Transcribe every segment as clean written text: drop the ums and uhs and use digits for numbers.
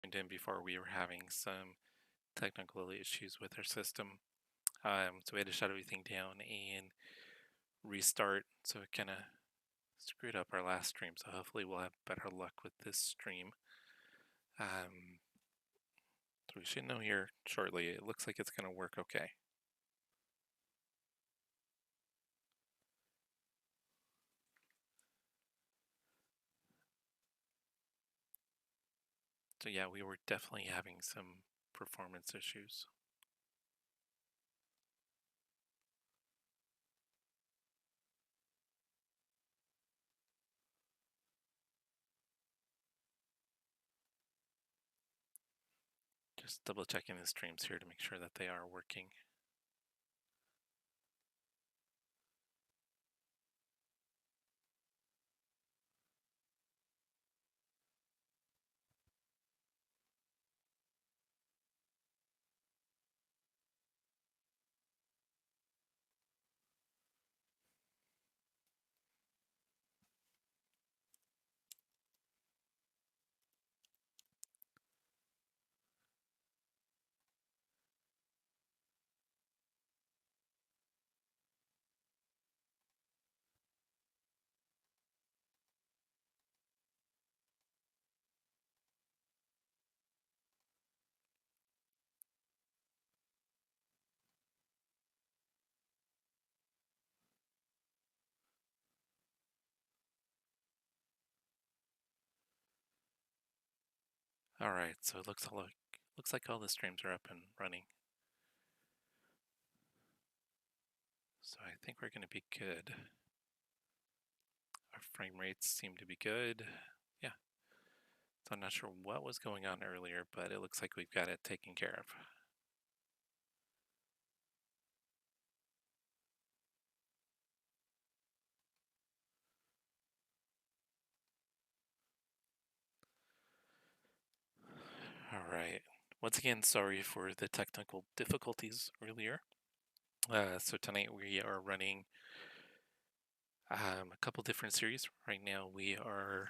in before we were having some technical issues with our system. So we had to shut everything down and restart. So it kind of screwed up our last stream. So hopefully we'll have better luck with this stream. So we should know here shortly. It looks like it's going to work okay. So yeah, we were definitely having some performance issues. Just double checking the streams here to make sure that they are working. All right, so it looks like all the streams are up and running. So I think we're going to be good. Our frame rates seem to be good. Yeah. So I'm not sure what was going on earlier, but it looks like we've got it taken care of. All right. Once again, sorry for the technical difficulties earlier. So tonight we are running a couple different series. Right now we are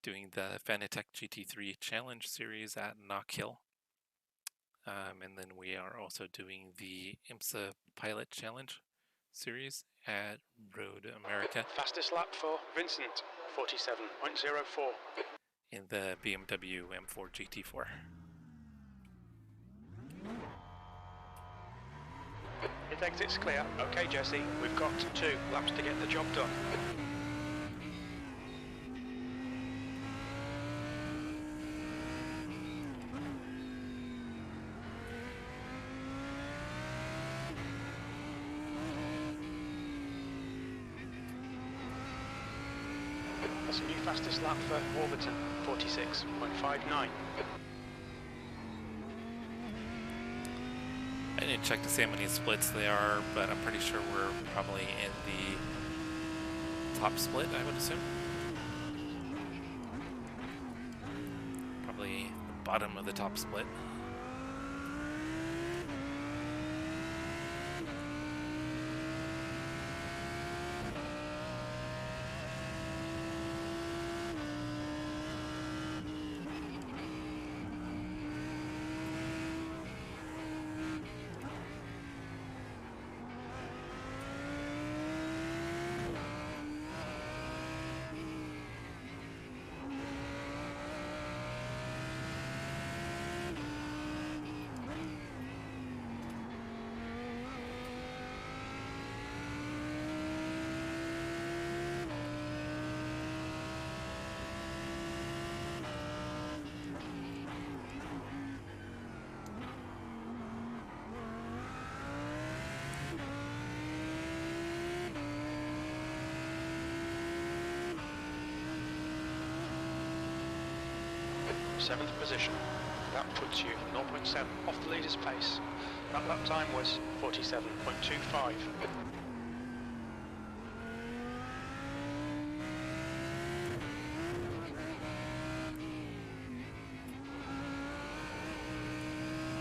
doing the Fanatec GT3 Challenge Series at Knockhill. And then we are also doing the IMSA Pilot Challenge Series at Road America. Fastest lap for Vincent, 47.04. In the BMW M4 GT4. Hit exit's clear. Okay, Jesse, we've got 2 laps to get the job done. That's a new fastest lap for Warburton, 46.59. I didn't check to see how many splits they are, but I'm pretty sure we're probably in the top split, I would assume. Probably the bottom of the top split. Seventh position. That puts you 0.7 off the leader's pace. That lap time was 47.25.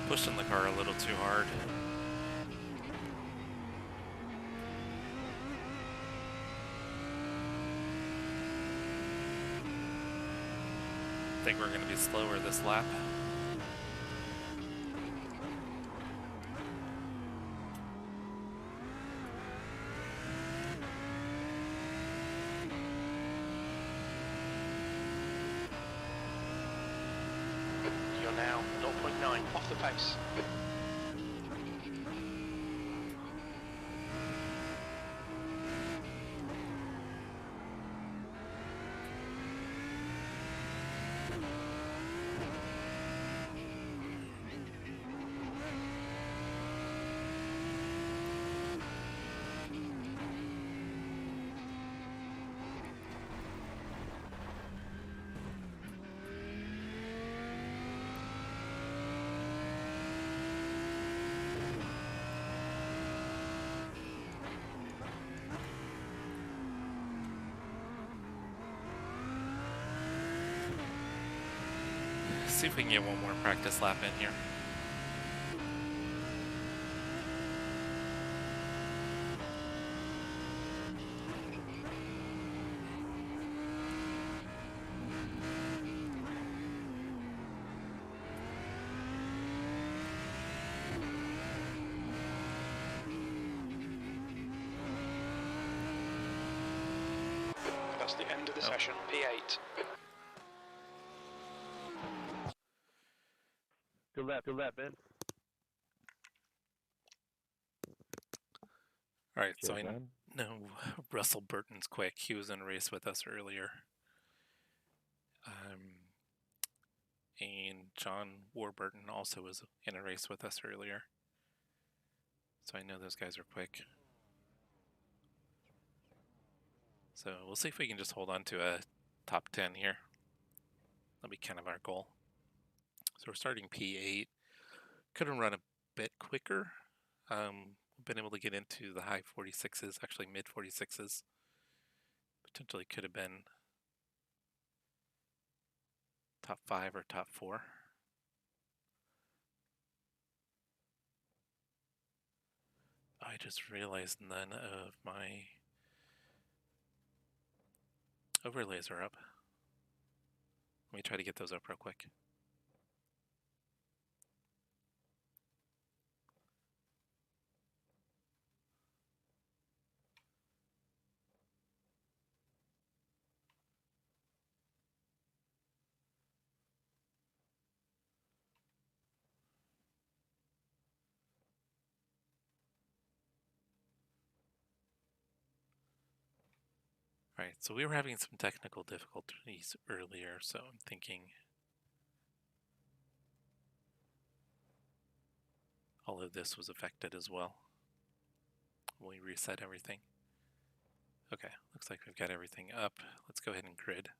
Pushing the car a little too hard. think we're going to be slower this lap. You're now 0.9 off the pace. See if we can get one more practice lap in here. That's the end of the session, P8. Good lap, man. Alright, so Cheers, I man. know Russell Burton's quick. He was in a race with us earlier. And John Warburton also was in a race with us earlier. So I know those guys are quick. So we'll see if we can just hold on to a top 10 here. That'll be kind of our goal. So we're starting P8. Could have run a bit quicker. We've been able to get into the high 46s, actually mid 46s. Potentially could have been top 5 or top 4. I just realized none of my overlays are up. Let me try to get those up real quick. Alright, so we were having some technical difficulties earlier, so I'm thinking all of this was affected as well. We reset everything. Okay, looks like we've got everything up. Let's go ahead and grid.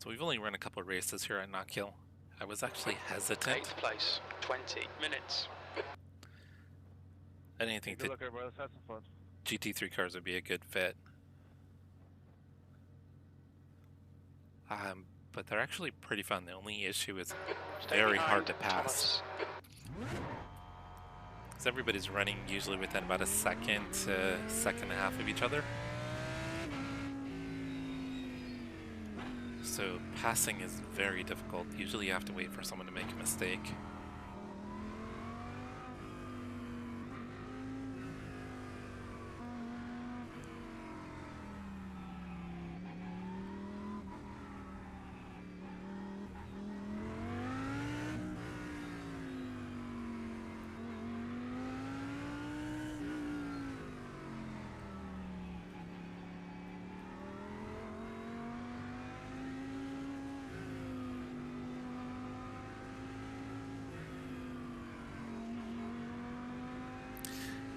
So we've only run a couple of races here at Knockhill. I was actually hesitant. 8th place, 20 minutes. I didn't think Good that luck, everybody. Let's have some fun. GT3 cars would be a good fit. But they're actually pretty fun. The only issue is Stay very behind, hard to pass. Thomas. Because everybody's running usually within about a second to second and a half of each other. So passing is very difficult. Usually you have to wait for someone to make a mistake.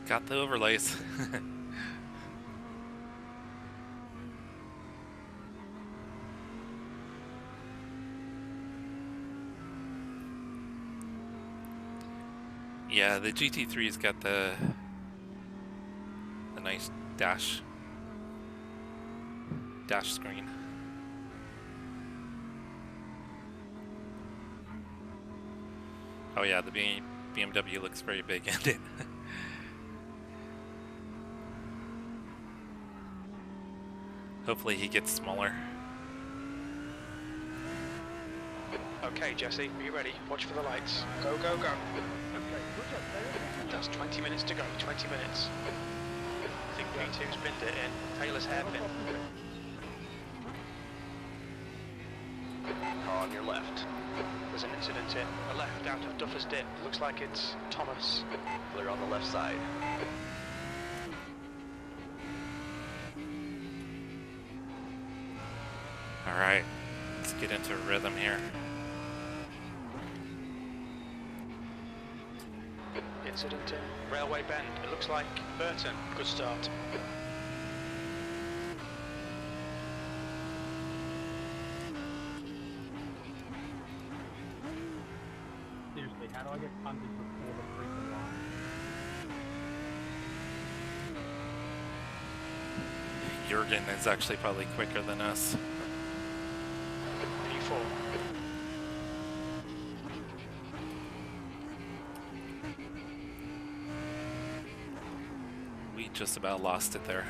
Got the overlays. Yeah, the GT3's got the nice dash screen. Oh yeah, the BMW looks very big in it. Hopefully he gets smaller. Okay, Jesse, are you ready? Watch for the lights. Go, go, go. That's 20 minutes to go, 20 minutes. I think P2's pinned it in. Taylor's hairpin. Car on your left. There's an incident here. A left out of Duffer's Dip. Looks like it's Thomas. Clear on the left side. Alright, let's get into rhythm here. Incident in Railway Bend. It looks like Burton. Good start. Seriously, how do I get punted before the freaking line? Jurgen is actually probably quicker than us. P4. We just about lost it there.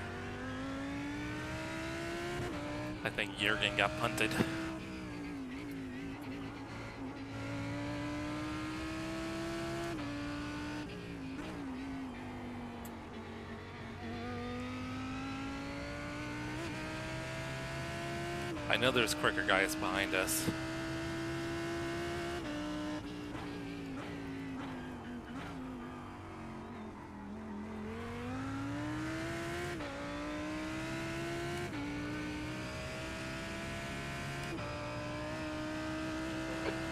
I think Jurgen got punted. I know there's quicker guys behind us.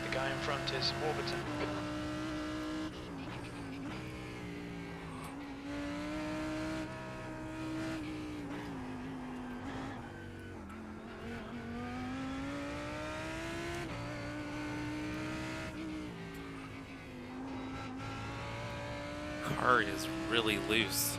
The guy in front is Warburton. Car is really loose.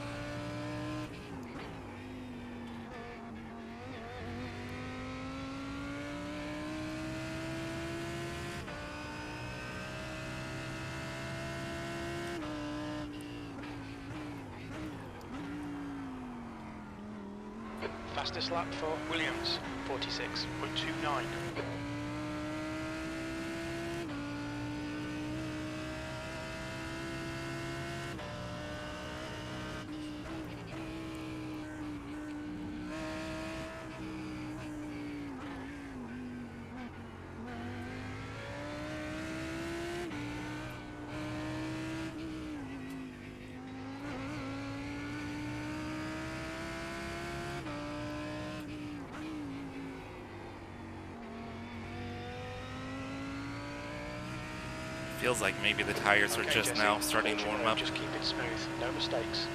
Fastest lap for Williams, 46.29. Feels like maybe the tires are Okay, just Jesse, now starting to hold your warm nerve, up. Just keep it smooth, no mistakes.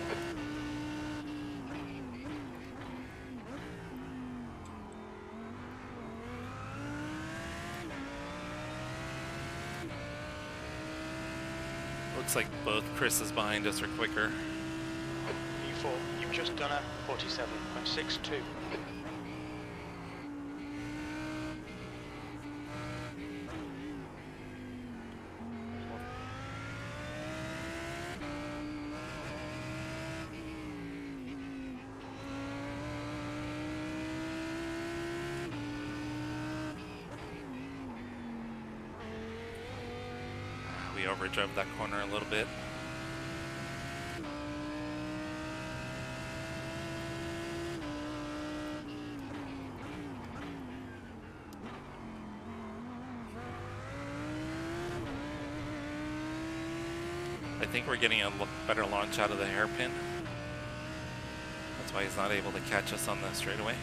Looks like both Chris's behind us are quicker. P4, you've just done a 47.62. We overdrove that corner a little bit. I think we're getting a better launch out of the hairpin. That's why he's not able to catch us on the straightaway.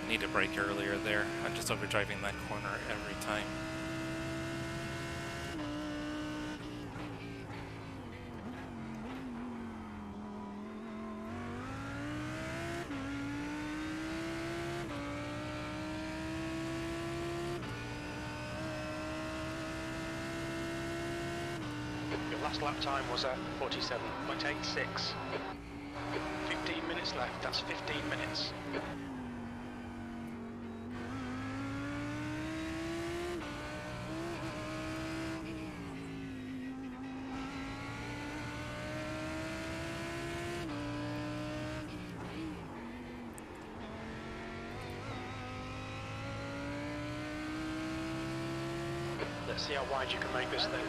Need to brake earlier there. I'm just overdriving that corner every time. Last lap time was 47.86. 15 minutes left, that's 15 minutes. Let's see how wide you can make this thing.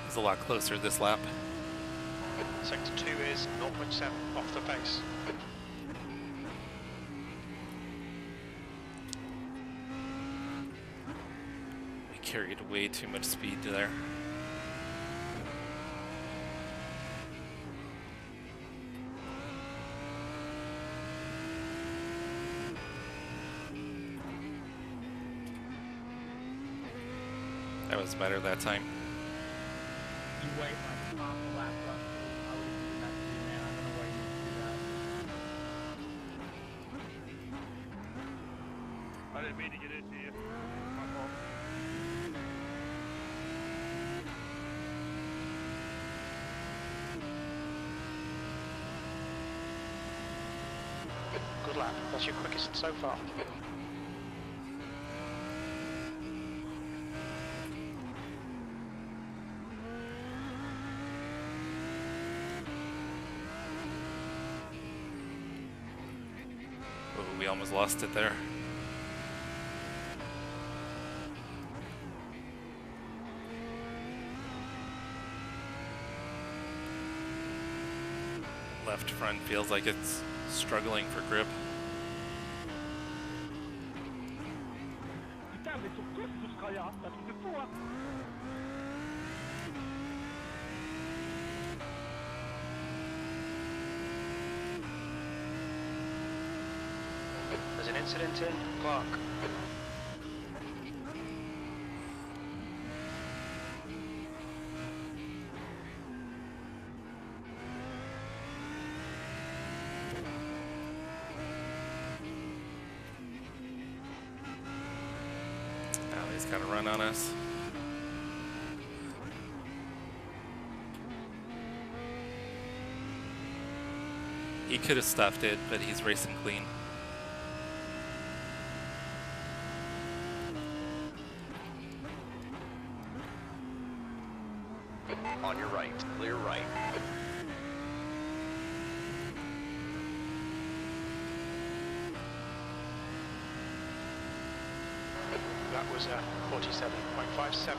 It's a lot closer this lap. Sector 2 is 0.7 off the pace. We carried way too much speed there. That was better that time. You wait like half a lap up. I would have given that to you, man. I don't know why you didn't do that. I didn't mean to get into you. My fault. Good lap, that's your quickest so far. Oh, we almost lost it there. Left front feels like it's struggling for grip. Putain, mais sur quoi ce sera là? C'est un truc de fou, hein? There's an incident in Clark. Now he's got a run on us. He could have stuffed it, but he's racing clean. On your right, clear right. That was 47.57.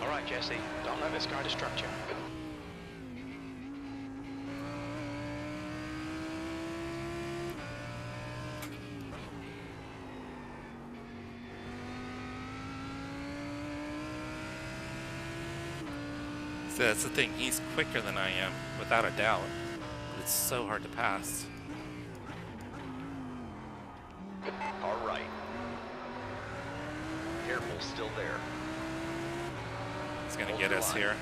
All right, Jesse, don't let this guy distract you. So that's the thing, he's quicker than I am, without a doubt. But it's so hard to pass. All right. Careful, still there. He's gonna Hold get the us line. here.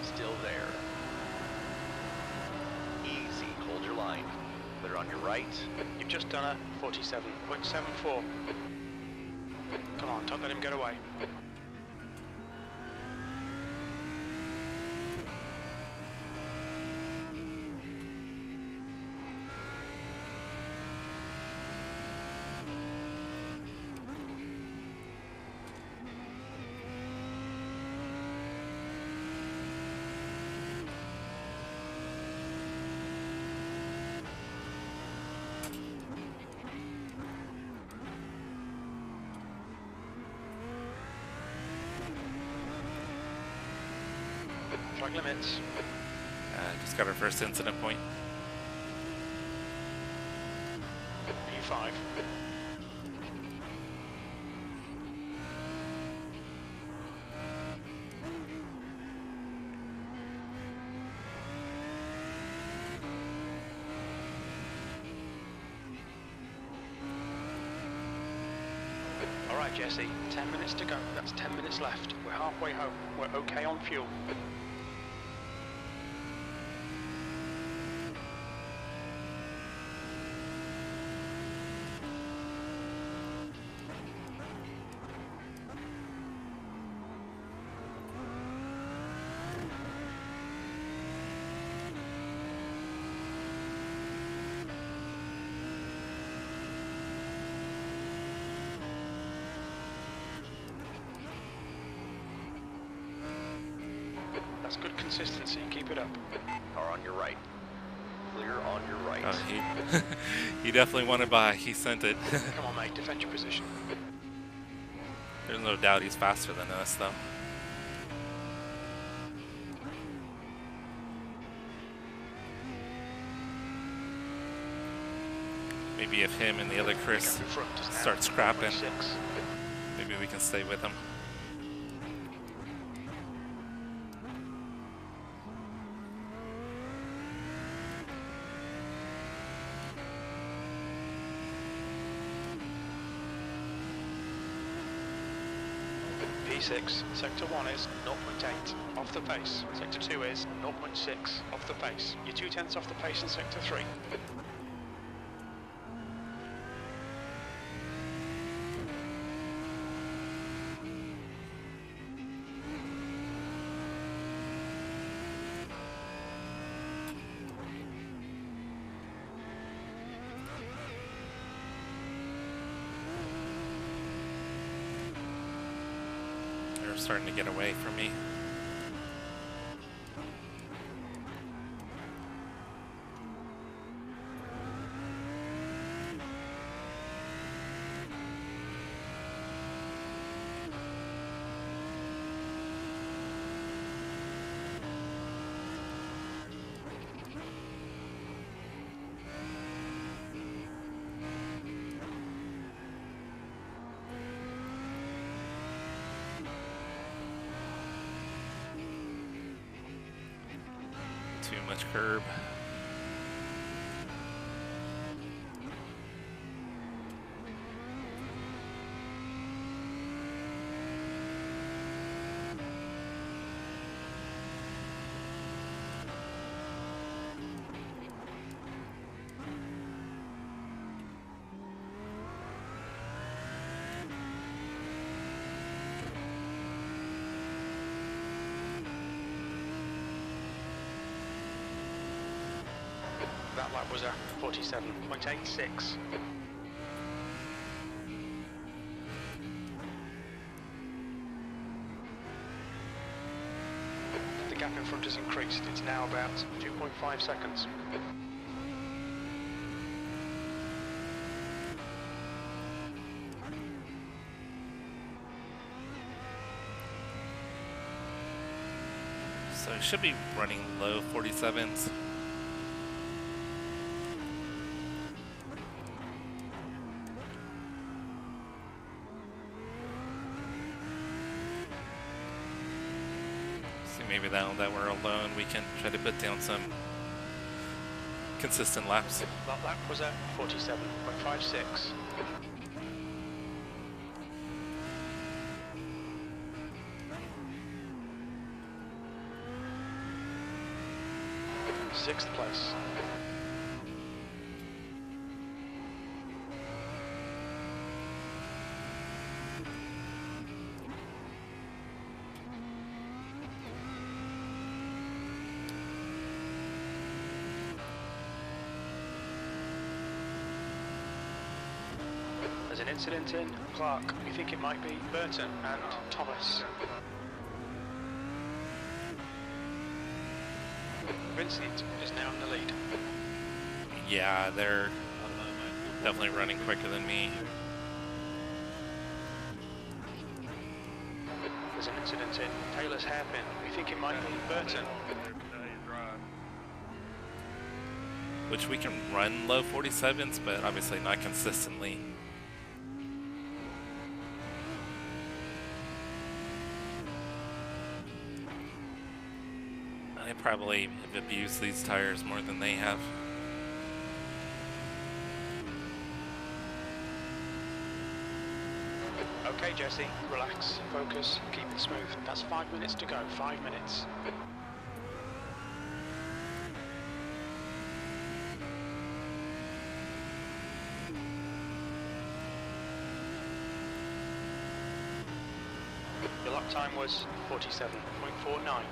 Still there. Easy, hold your line. Clear on your right. You've just done a 47.74. Come on, don't let him get away. Track limits. Just got our first incident point. P5. All right, Jesse, 10 minutes to go. That's 10 minutes left. We're halfway home. We're okay on fuel. That's good consistency. Keep it up. Car on your right. Clear on your right. He definitely wanted by. He sent it. Come on, mate. Defend your position. There's no doubt he's faster than us, though. Maybe if him and the other Chris start scrapping, maybe we can stay with him. P6, sector 1 is 0.8, off the pace. Sector 2 is 0.6, off the pace. You're 0.2 off the pace in sector 3. Starting to get away from me. Too much curb. That lap was a 47.86. The gap in front has increased. It's now about 2.5 seconds. So I should be running low 47s. Maybe now that we're alone, we can try to put down some consistent laps. That lap was at 47.56. Sixth place. There's an incident in Clark. We think it might be Burton and Thomas. Vincent is now in the lead. Yeah, they're definitely running quicker than me. There's an incident in Taylor's hairpin. We think it might be Burton. Which we can run low 47s, but obviously not consistently. I probably have abused these tires more than they have. Okay, Jesse, relax, focus, keep it smooth. That's 5 minutes to go, 5 minutes. Your lap time was 47.49.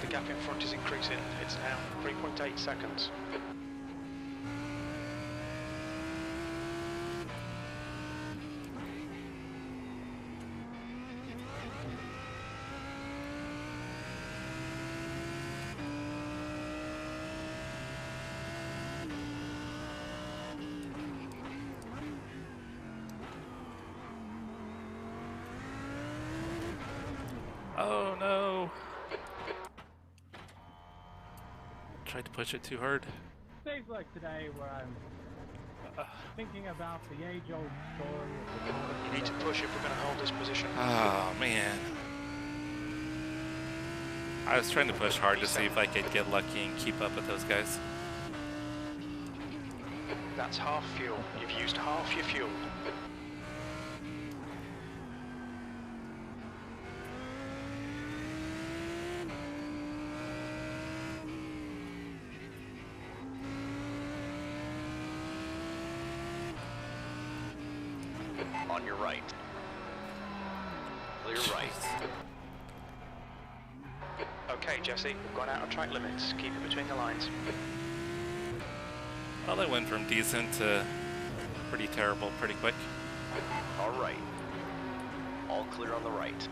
The gap in front is increasing. It's now 3.8 seconds. Oh no! Tried to push it too hard. Days like today where I'm thinking about the age-old story of the You need to push if we're going to hold this position. Oh man. I was trying to push hard to see if I could get lucky and keep up with those guys. That's half fuel. You've used half your fuel. On your right. Clear right. Okay, Jesse, we've gone out of track limits. Keep it between the lines. Well, I went from decent to pretty terrible pretty quick. All right. All clear on the right.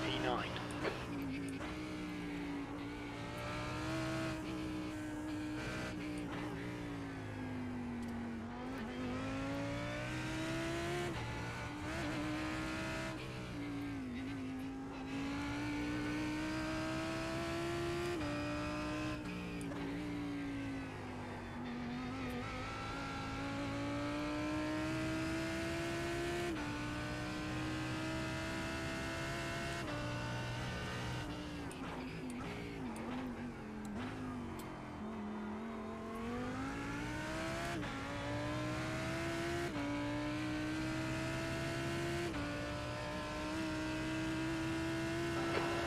P9.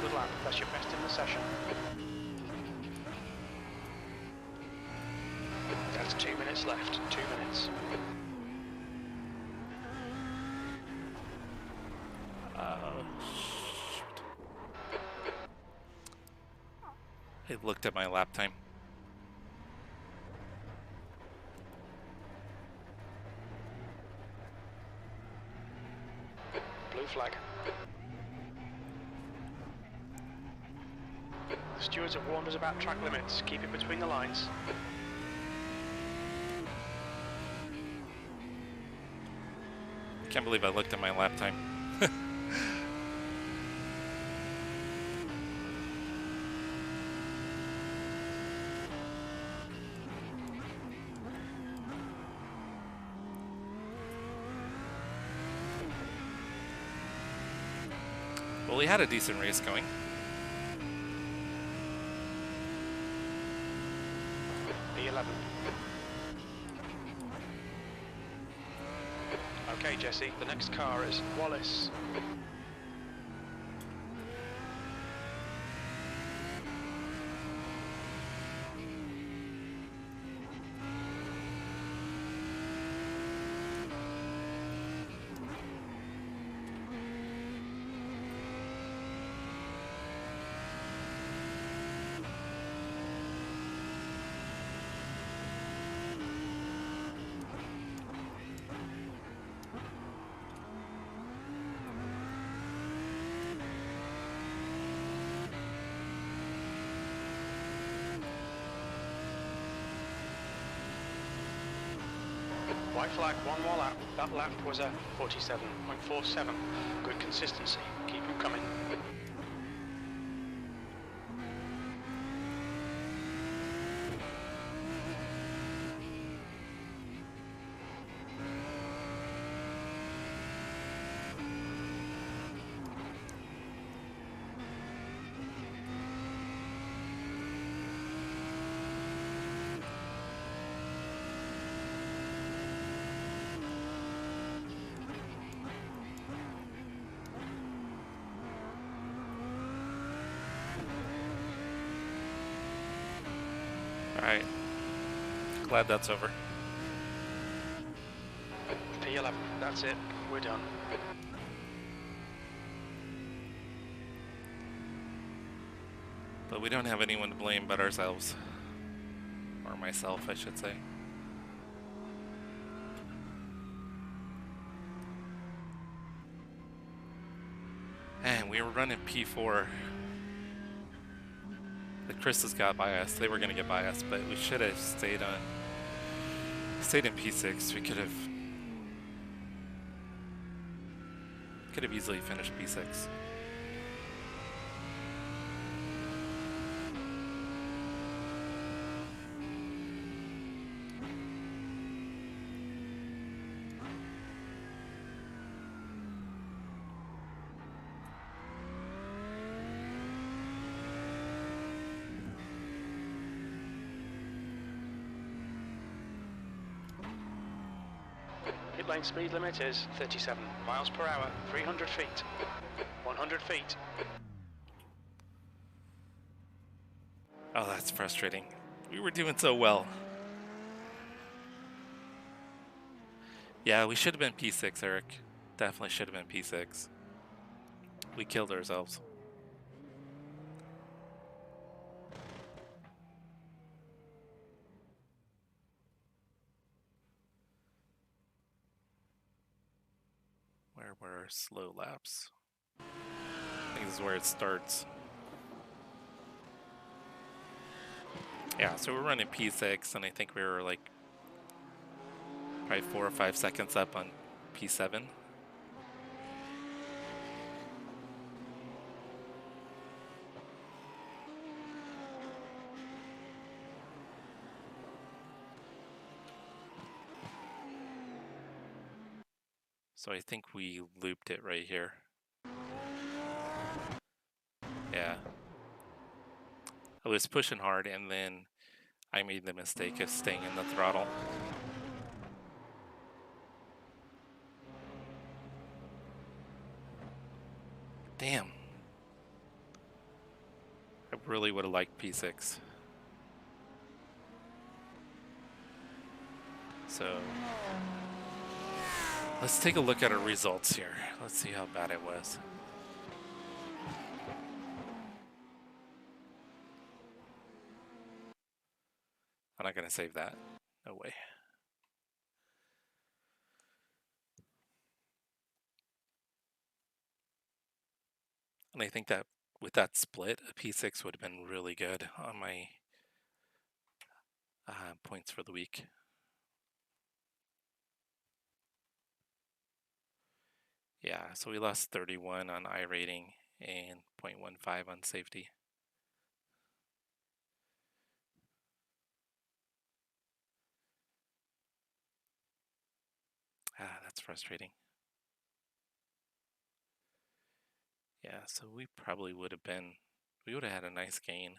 Good lap. That's your best in the session. That's 2 minutes left. 2 minutes. I looked at my lap time. Blue flag. The stewards have warned us about track limits. Keep it between the lines. Can't believe I looked at my lap time. Well, we had a decent race going. P11. Okay, Jesse, the next car is Wallace. White flag, one more lap. That lap was a 47.47. Good consistency. Keep them coming. Alright. Glad that's over. P11, that's it. We're done. But we don't have anyone to blame but ourselves. Or myself, I should say. And we were running P4. The Chris's got by us. They were going to get by us, but we should have stayed in P6. We could have easily finished P6. Pit lane speed limit is 37 miles per hour, 300 feet, 100 feet. Oh, that's frustrating. We were doing so well. Yeah, we should have been P6, Eric. Definitely should have been P6. We killed ourselves. Where were our slow laps? I think this is where it starts. Yeah, so we're running P6, and I think we were like probably 4 or 5 seconds up on P7. So I think we looped it right here. Yeah. I was pushing hard, and then I made the mistake of staying in the throttle. Damn. I really would have liked P6. So let's take a look at our results here. Let's see how bad it was. I'm not going to save that. No way. And I think that with that split, a P6 would have been really good on my points for the week. Yeah, so we lost 31 on iRating and 0.15 on safety. That's frustrating. Yeah, so we probably would have had a nice gain.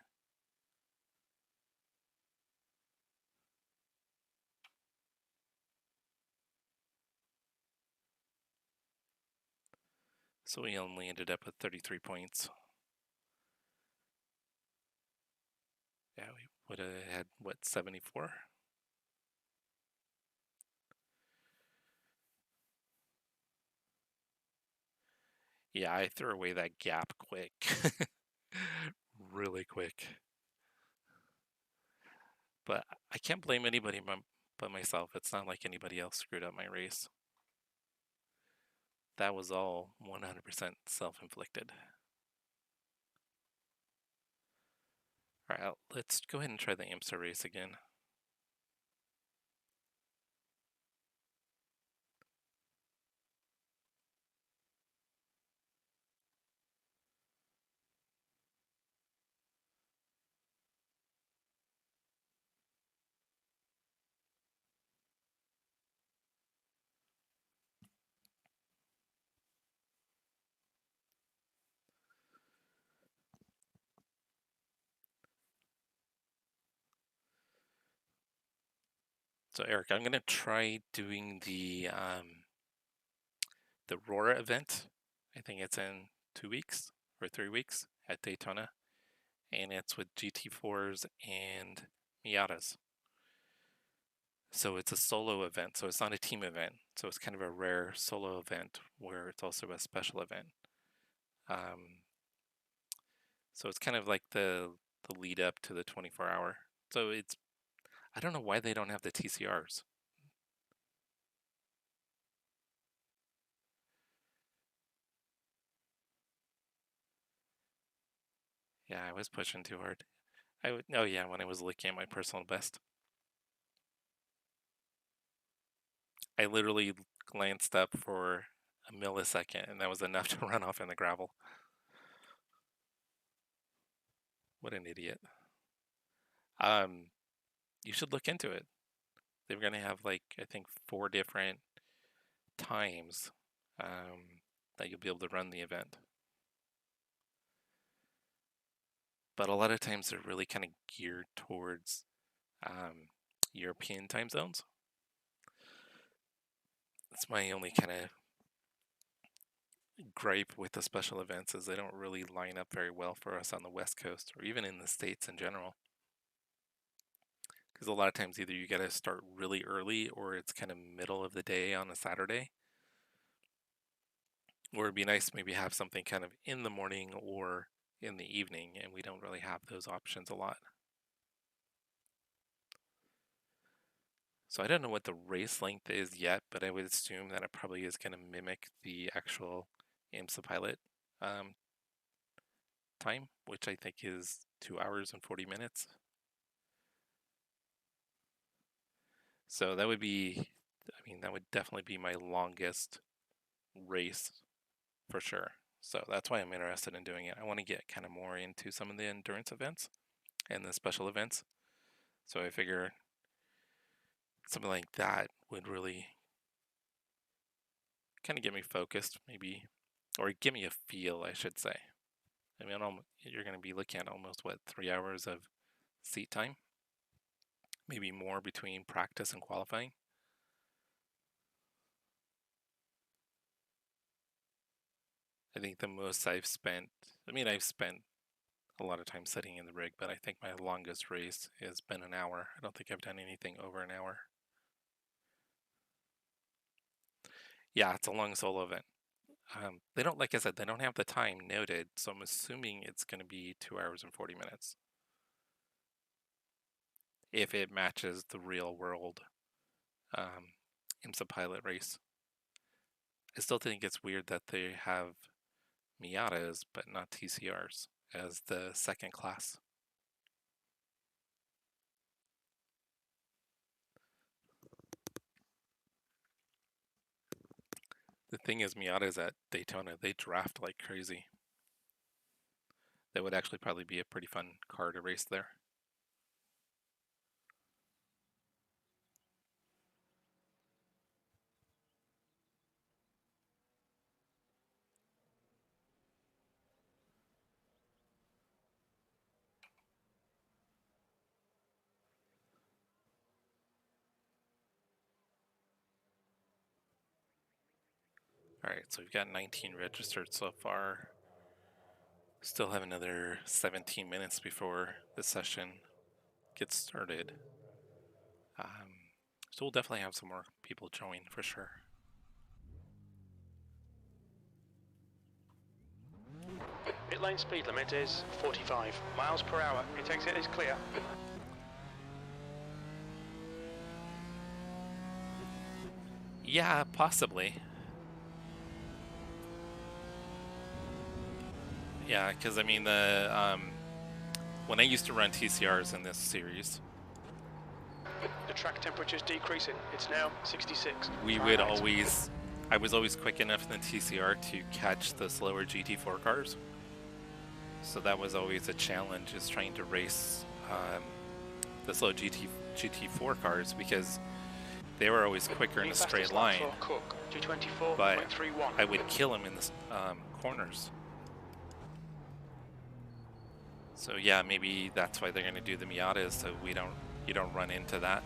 So we only ended up with 33 points. Yeah, we would have had, what, 74? Yeah, I threw away that gap quick. Really quick. But I can't blame anybody but myself. It's not like anybody else screwed up my race. That was all 100% self-inflicted. All right, let's go ahead and try the IMSA race again. So Eric, I'm gonna try doing the Aurora event. I think it's in 2 weeks or 3 weeks at Daytona, and it's with GT4s and Miatas. So it's a solo event, so it's not a team event. So it's kind of a rare solo event where it's also a special event. So it's kind of like the lead up to the 24-hour. So it's, I don't know why they don't have the TCRs. Yeah, I was pushing too hard. Oh yeah, when I was looking at my personal best. I literally glanced up for a millisecond, and that was enough to run off in the gravel. What an idiot. You should look into it. They're going to have, like, I think 4 different times that you'll be able to run the event. But a lot of times they're really kind of geared towards European time zones. That's my only kind of gripe with the special events, is they don't really line up very well for us on the West Coast, or even in the States in general. Because a lot of times either you got to start really early, or it's kind of middle of the day on a Saturday. Or it'd be nice to maybe have something kind of in the morning or in the evening, and we don't really have those options a lot. So I don't know what the race length is yet, but I would assume that it probably is going to mimic the actual IMSA Pilot time, which I think is 2 hours and 40 minutes. So that would be, I mean, that would definitely be my longest race for sure. So that's why I'm interested in doing it. I want to get kind of more into some of the endurance events and the special events. So I figure something like that would really kind of get me focused, maybe, or give me a feel, I should say. I mean, you're going to be looking at almost, what, 3 hours of seat time? Maybe more between practice and qualifying. I think the most I've spent, I've spent a lot of time sitting in the rig, but I think my longest race has been an hour. I don't think I've done anything over an hour. Yeah, it's a long solo event. They don't, like I said, they don't have the time noted, so I'm assuming it's going to be 2 hours and 40 minutes. If it matches the real world IMSA Pilot race. I still think it's weird that they have Miatas but not TCRs as the second class. The thing is, Miatas at Daytona, they draft like crazy. That would actually probably be a pretty fun car to race there. Alright, so we've got 19 registered so far. Still have another 17 minutes before the session gets started. So we'll definitely have some more people join for sure. Pit lane speed limit is 45 miles per hour. Pit exit is clear. Yeah, possibly. Yeah, because I mean, when I used to run TCRs in this series, The track temperature is decreasing. It's now 66. we would always, I was always quick enough in the TCR to catch the slower GT4 cars. So that was always a challenge, is trying to race the slow GT4 cars, because they were always quicker in a straight line, but I would kill them in the corners. So yeah, maybe that's why they're going to do the Miatas, so you don't run into that.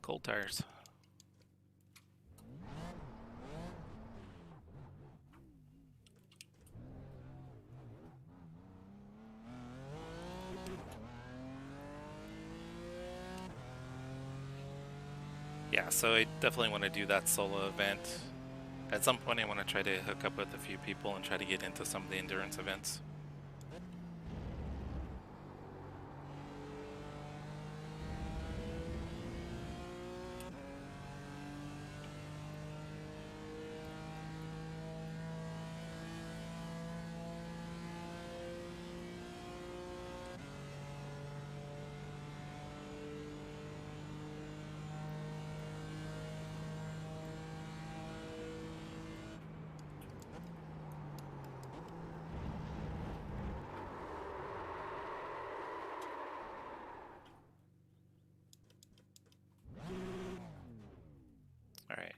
Cold tires. Yeah, so I definitely want to do that solo event. At some point I want to try to hook up with a few people and try to get into some of the endurance events. Alright.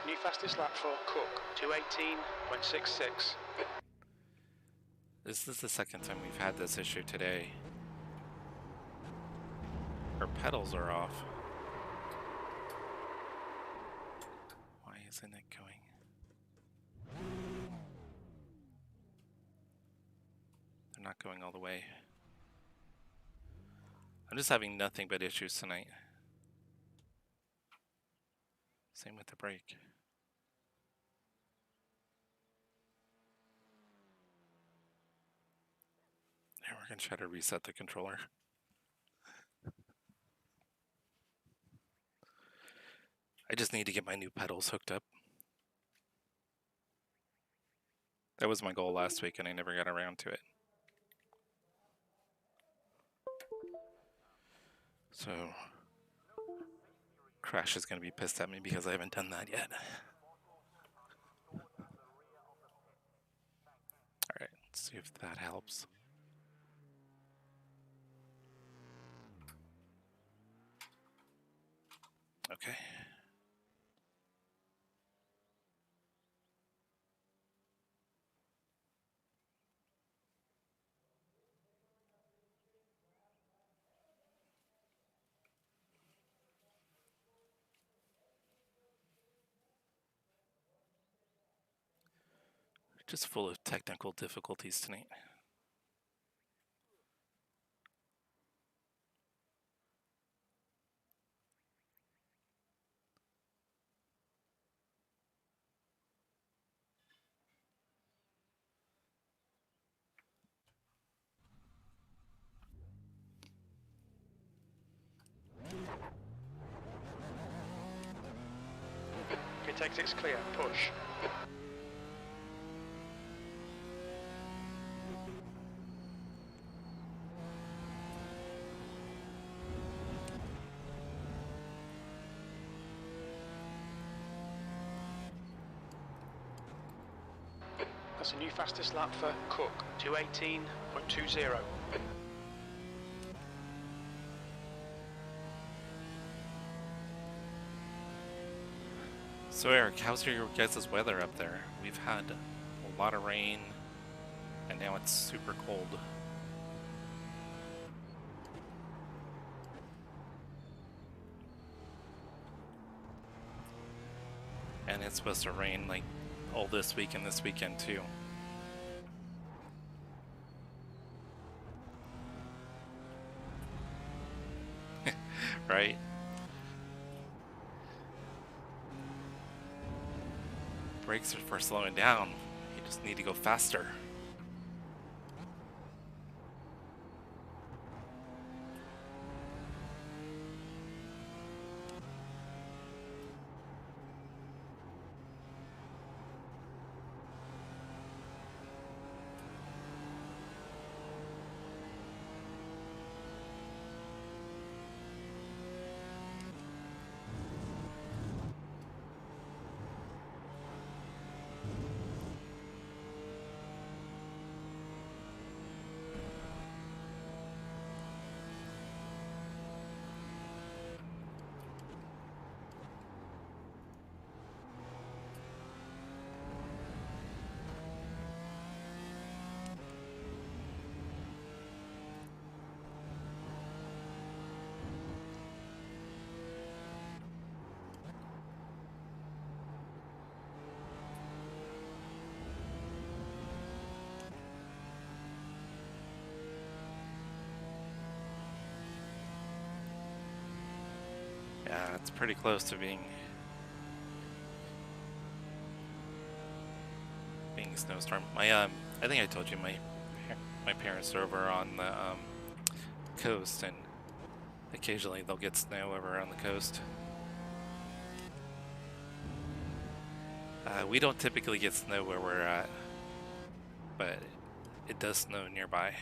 New fastest lap for Cook, 2:18.66. This is the second time we've had this issue today. Our pedals are off. Why isn't it going? They're not going all the way. I'm just having nothing but issues tonight. Same with the brake. Now we're going to try to reset the controller. I just need to get my new pedals hooked up. That was my goal last week and I never got around to it. So, Crash is going to be pissed at me because I haven't done that yet. Alright, let's see if that helps. Okay. Just full of technical difficulties tonight. Pit exit's clear, push. That's a new fastest lap for Cook, 2:18.20. So Eric, how's your guys' weather up there? We've had a lot of rain and now it's super cold. And it's supposed to rain like all this week and this weekend too. Right? Brakes are for slowing down. You just need to go faster. Yeah, it's pretty close to being a snowstorm. I think I told you my parents are over on the coast, and occasionally they'll get snow over on the coast. We don't typically get snow where we're at, but it does snow nearby.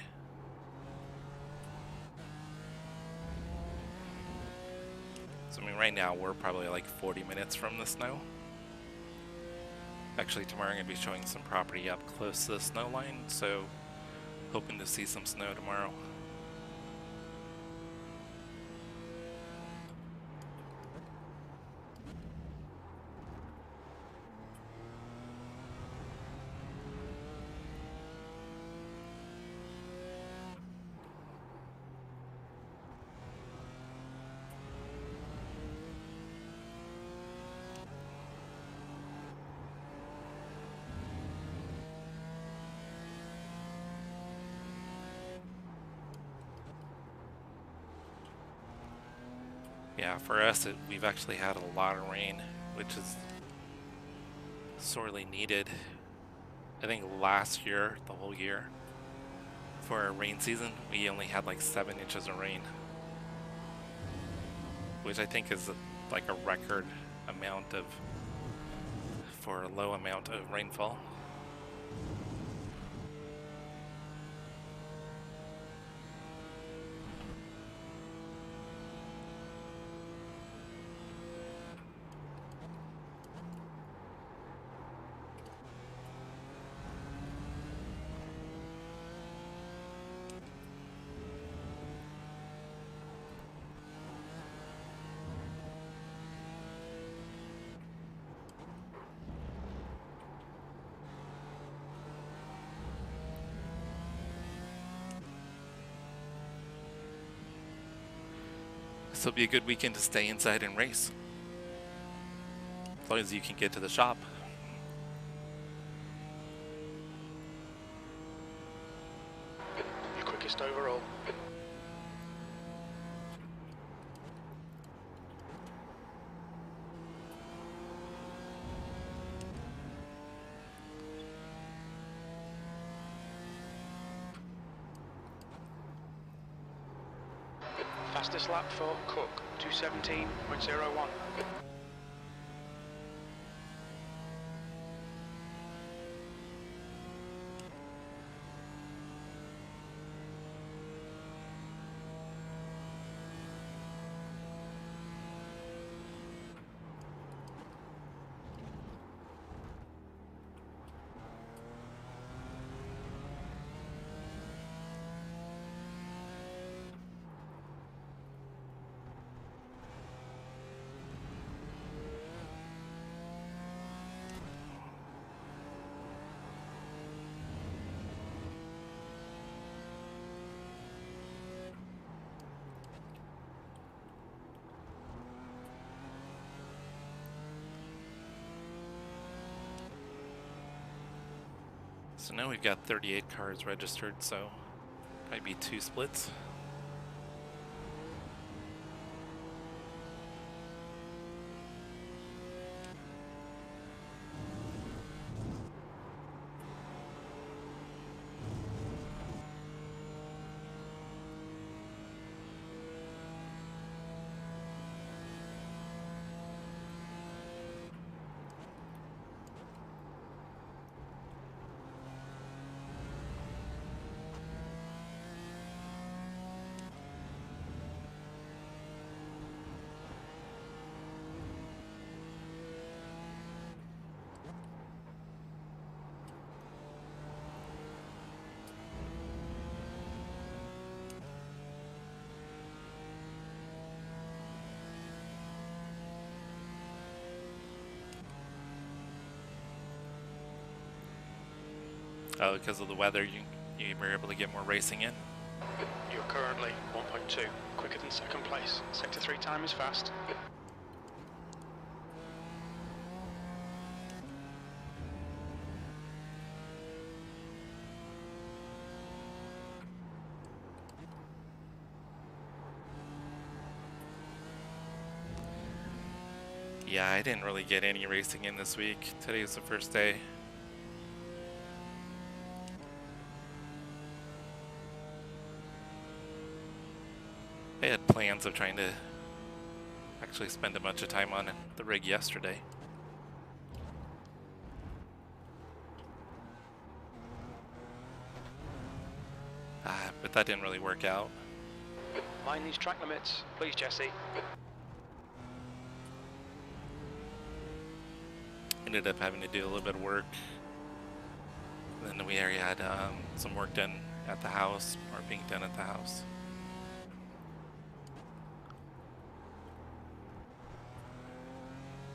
So I mean, right now we're probably like 40 minutes from the snow. Actually, tomorrow I'm going to be showing some property up close to the snow line, so hoping to see some snow tomorrow. Yeah, for us, we've actually had a lot of rain, which is sorely needed. I think last year, the whole year, for our rain season, we only had like 7 inches of rain, which I think is like a record amount for a low amount of rainfall. This will be a good weekend to stay inside and race, as long as you can get to the shop. Your quickest overall. Fastest lap for Cook, 2:17.01. So now we've got 38 cars registered, so might be 2 splits. Oh, because of the weather, you were able to get more racing in? You're currently 1.2, quicker than second place. Sector 3 time is fast. Yeah, I didn't really get any racing in this week. Today was the first day. I had plans of trying to actually spend a bunch of time on the rig yesterday. But that didn't really work out. Mind these track limits, please, Jesse. Ended up having to do a little bit of work. And then we already had some work done at the house, or being done at the house.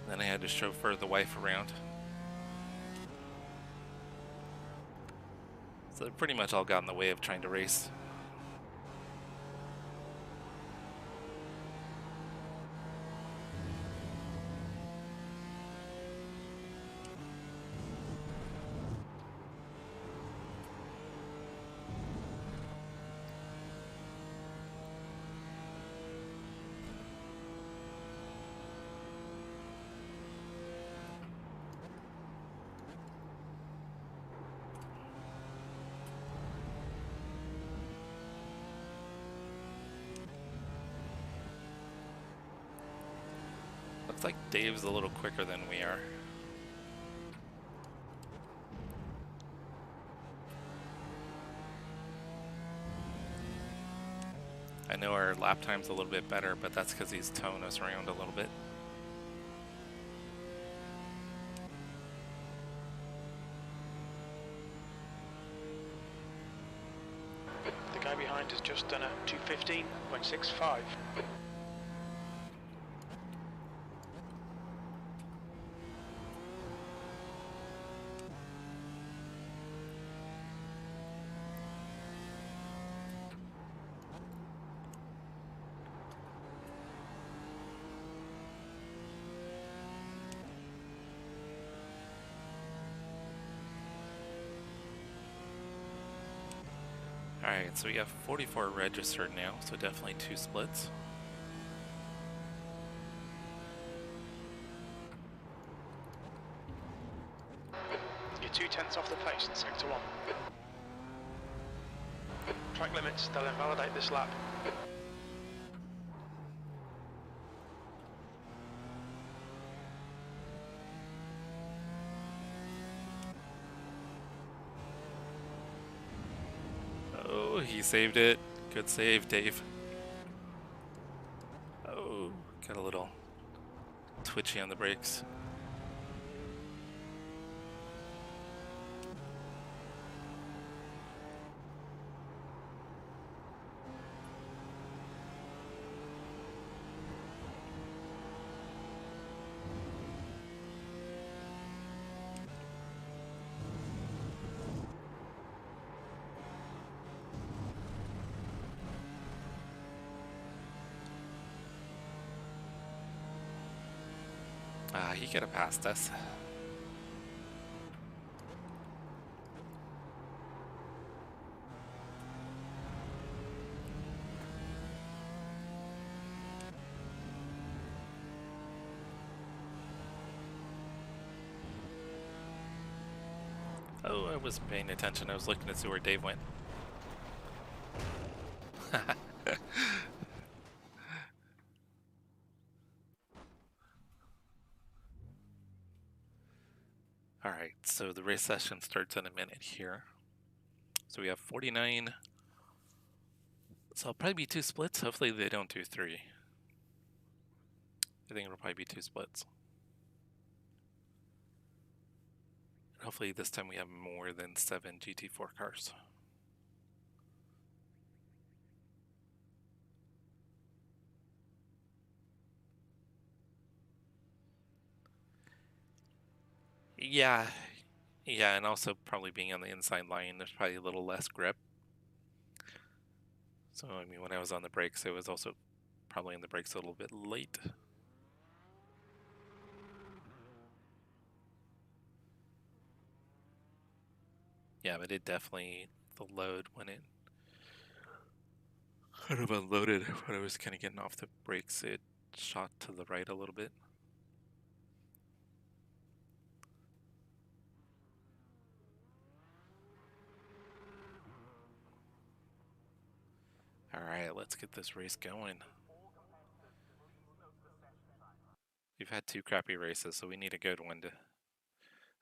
Then I had to chauffeur the wife around. So it pretty much all got in the way of trying to race. Looks like Dave's a little quicker than we are. I know our lap time's a little bit better, but that's because he's towing us around a little bit. The guy behind has just done a 2:15.65. Alright, so we have 44 registered now, so definitely 2 splits. You're 2/10 off the pace in sector 1. Track limits, they'll invalidate this lap. Oh, he saved it. Good save, Dave. Oh, got a little twitchy on the brakes. He could have passed us. Oh, I wasn't paying attention. I was looking to see where Dave went. Alright, so the race session starts in a minute here. So we have 49. So it'll probably be 2 splits. Hopefully they don't do 3. I think it'll probably be 2 splits. Hopefully this time we have more than 7 GT4 cars. Yeah, and also probably being on the inside line, there's probably a little less grip. So, I mean, when I was on the brakes, it was also probably on the brakes a little bit late. Yeah, but it definitely, the load when it kind of unloaded, when I was kind of getting off the brakes, it shot to the right a little bit. Alright, let's get this race going. We've had 2 crappy races, so we need a good one to...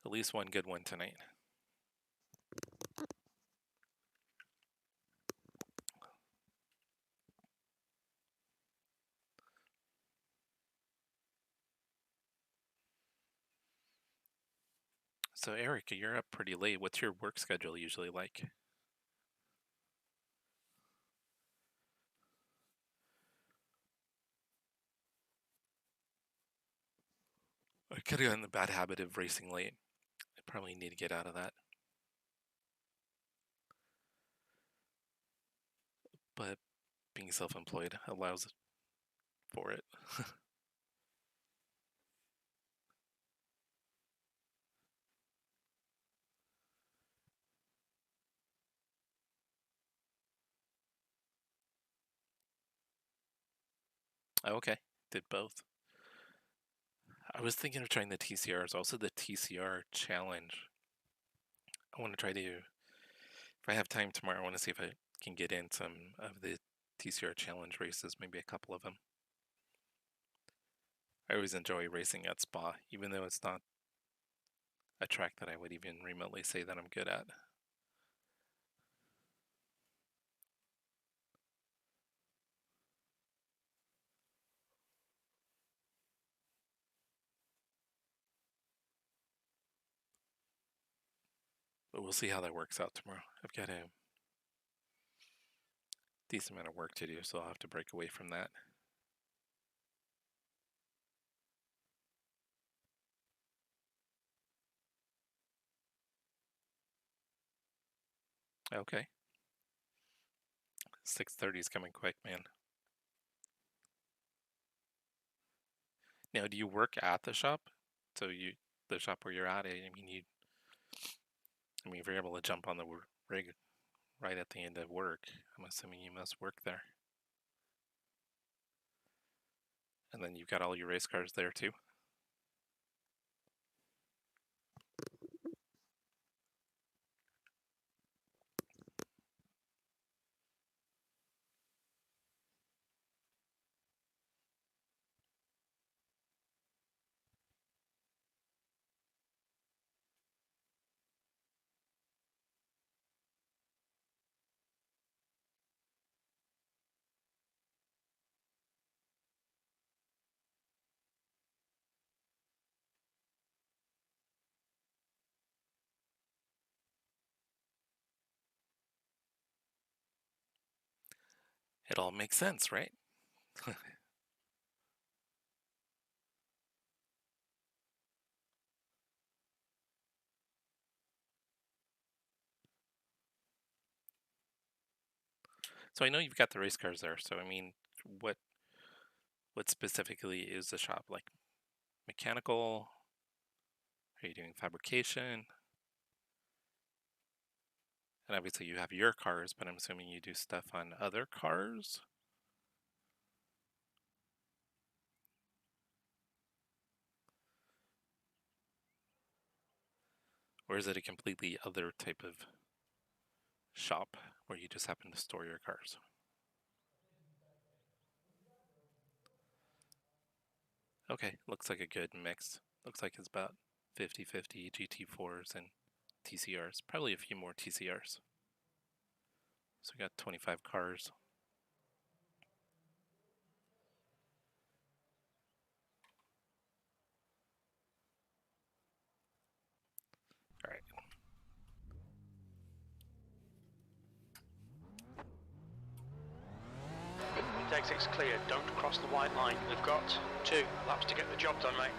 At least one good one tonight. So Eric, you're up pretty late. What's your work schedule usually like? I could have gotten the bad habit of racing late. I probably need to get out of that. But being self-employed allows for it. Okay, did both. I was thinking of trying the TCRs, also the TCR challenge. I want to try to, if I have time tomorrow, I want to see if I can get in some of the TCR challenge races, maybe a couple of them. I always enjoy racing at Spa, even though it's not a track that I would even remotely say that I'm good at. But we'll see how that works out tomorrow. I've got a decent amount of work to do, so I'll have to break away from that. Okay. 6:30 is coming quick, man. Now, do you work at the shop? So the shop where you're at, I mean, if you're able to jump on the rig right at the end of work, I'm assuming you must work there. And then you've got all your race cars there too? It all makes sense, right? So I know you've got the race cars there, so I mean, what specifically is the shop? Like mechanical? Are you doing fabrication? And obviously you have your cars, but I'm assuming you do stuff on other cars? Or is it a completely other type of shop where you just happen to store your cars? Okay, looks like a good mix. Looks like it's about 50-50 GT4s and TCRs. Probably a few more TCRs. So we got 25 cars. All right. Exit's clear, don't cross the white line. We've got 2 laps to get the job done, mate.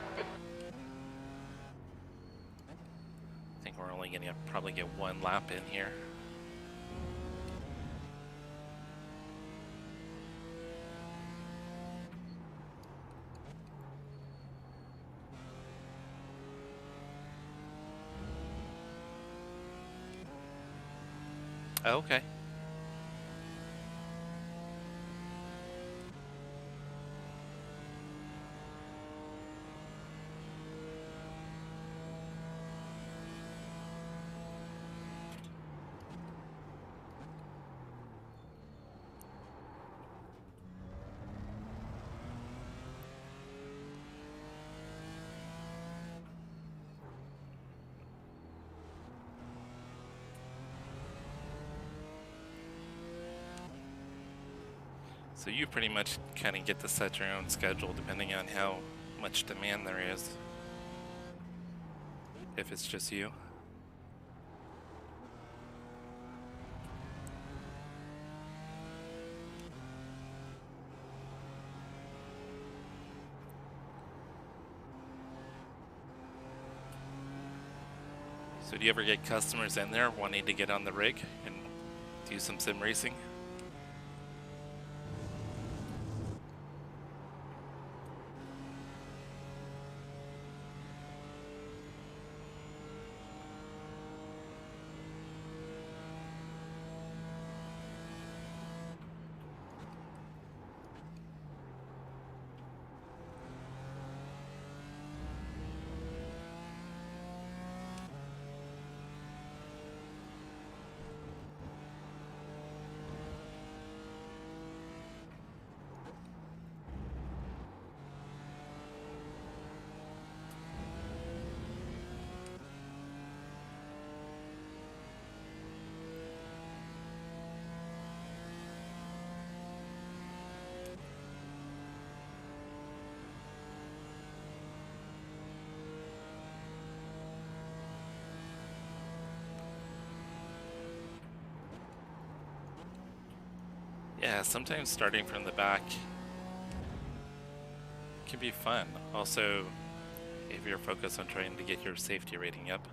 I think we're only gonna probably get 1 lap in here. Okay. So you pretty much kind of get to set your own schedule depending on how much demand there is. If it's just you. So do you ever get customers in there wanting to get on the rig and do some sim racing? Yeah, sometimes starting from the back can be fun. Also, if you're focused on trying to get your safety rating up,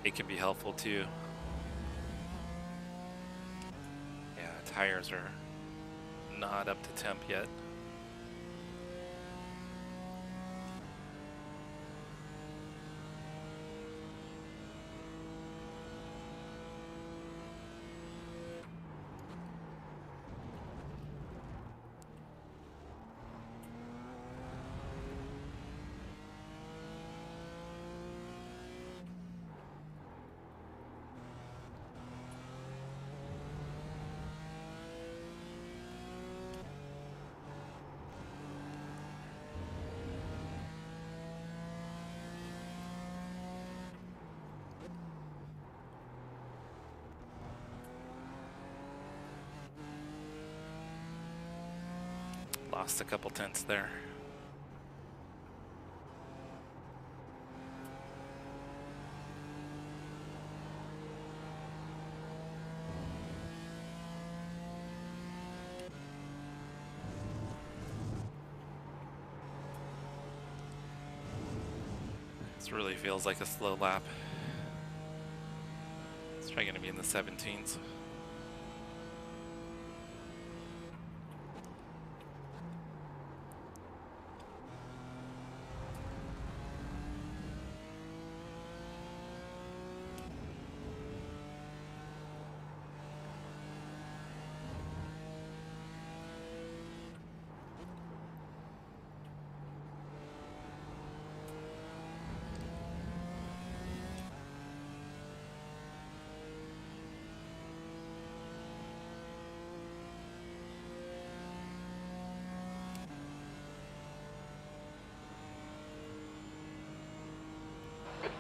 it can be helpful too. Yeah, tires are not up to temp yet. Lost a couple tenths there. This really feels like a slow lap. It's probably going to be in the 17s.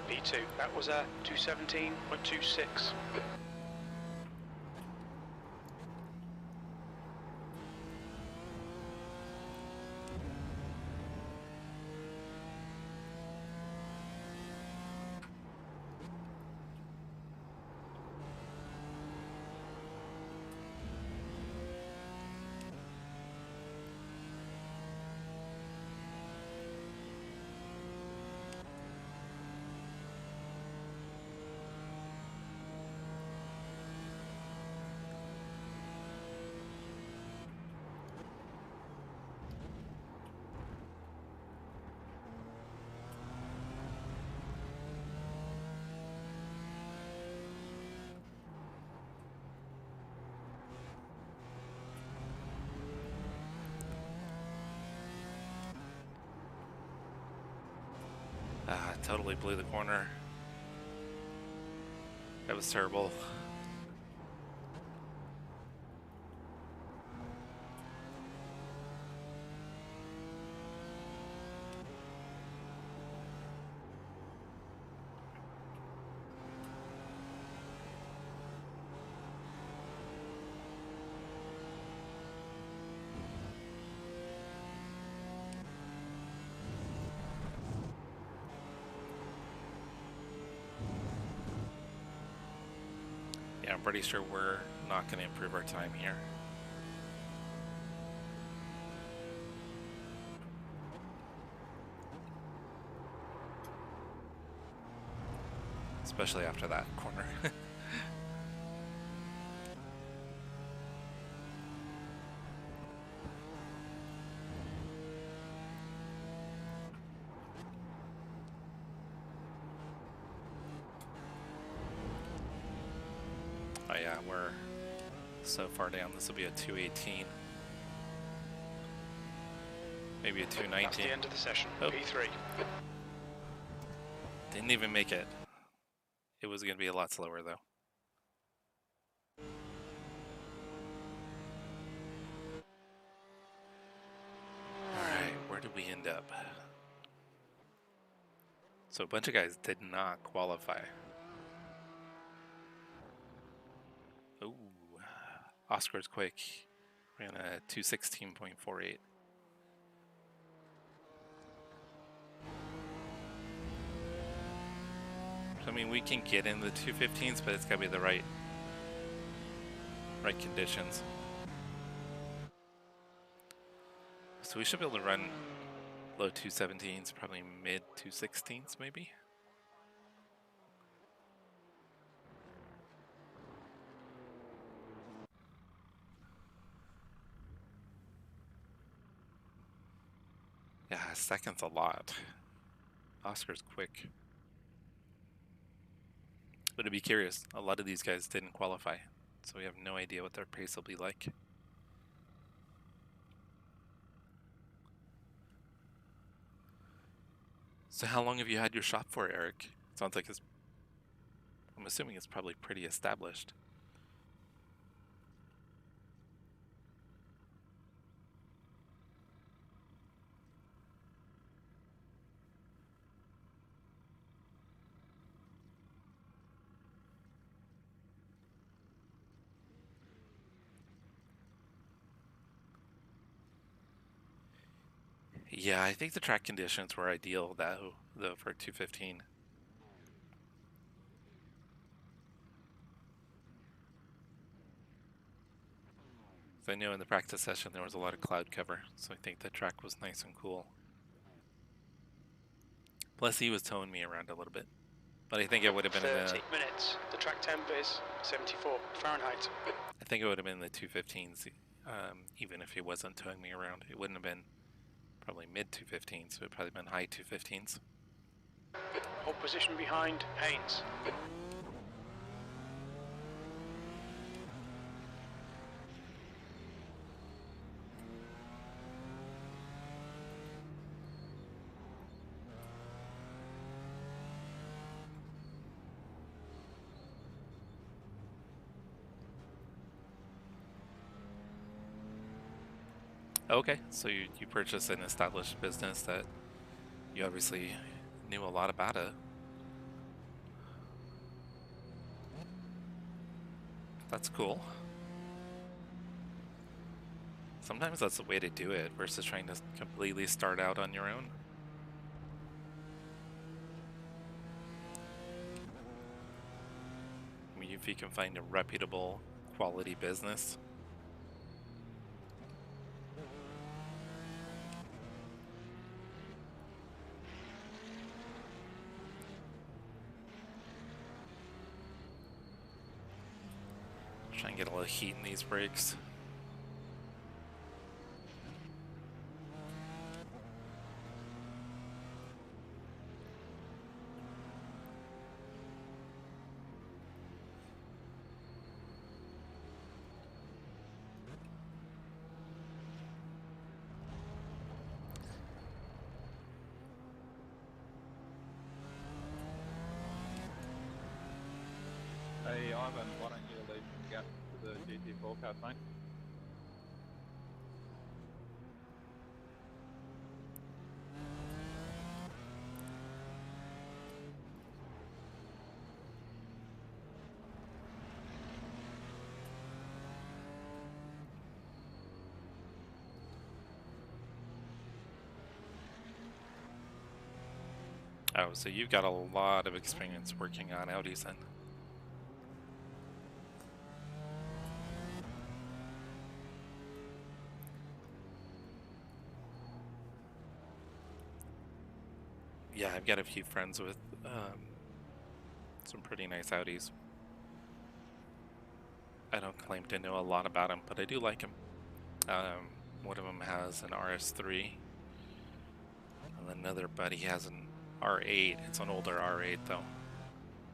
V2, that was a 217.26. Totally blew the corner. That was terrible. Yeah, I'm pretty sure we're not going to improve our time here. Especially after that corner. Oh yeah, we're so far down. This will be a 218. Maybe a 219. That's the end of the session. Oh. P3. Didn't even make it. It was going to be a lot slower though. Alright, where did we end up? So a bunch of guys did not qualify. Ooh, Oscar's quick. Ran a 216.48. I mean, we can get in the 215s, but it's got to be the right conditions. So we should be able to run low 217s, probably mid 216s, maybe. Yeah, second's a lot. Oscar's quick. But to be curious, a lot of these guys didn't qualify, so we have no idea what their pace will be like. So how long have you had your shop for, Eric? Sounds like I'm assuming it's probably pretty established. Yeah, I think the track conditions were ideal though for 215. So I know in the practice session there was a lot of cloud cover, so I think the track was nice and cool. Plus he was towing me around a little bit. But I think it would have been 30 minutes. The track temp is 74 Fahrenheit. I think it would have been the 215s, even if he wasn't towing me around. It wouldn't have been probably mid 215s, so it would probably been high 215s. Hold position behind Haynes. Okay, so you purchased an established business that you obviously knew a lot about it. That's cool. Sometimes that's the way to do it versus trying to completely start out on your own. I mean, if you can find a reputable quality business. Try and get a little heat in these brakes. Hey Ivan, why don't you leave the gap to the GT4 car, mate? Oh, so you've got a lot of experience working on Audis then. yeah, I've got a few friends with some pretty nice Audis. I don't claim to know a lot about them, but I do like them. One of them has an RS3, and another buddy has an R8. It's an older R8 though,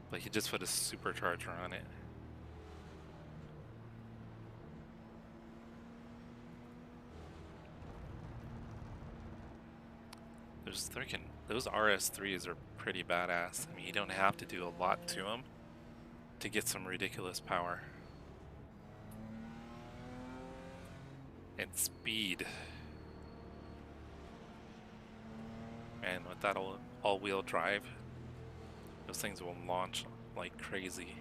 but he just put a supercharger on it. Those RS3s are pretty badass. I mean, you don't have to do a lot to them to get some ridiculous power and speed. And with that all-wheel drive, those things will launch like crazy.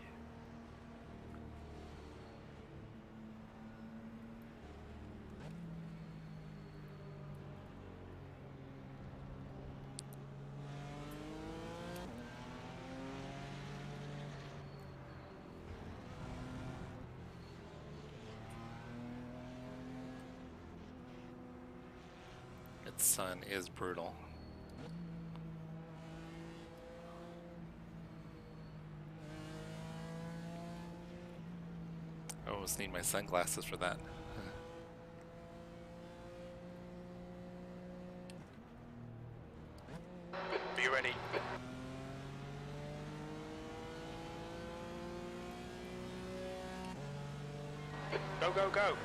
Its sun is brutal. I almost need my sunglasses for that. Be ready. Go, go, go.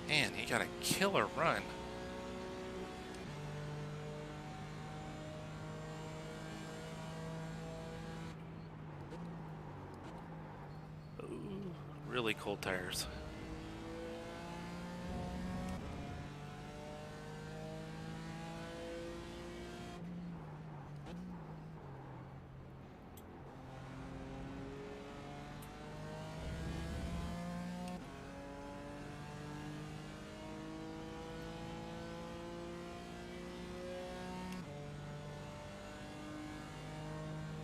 Man, he got a killer run. Ooh, really cold tires.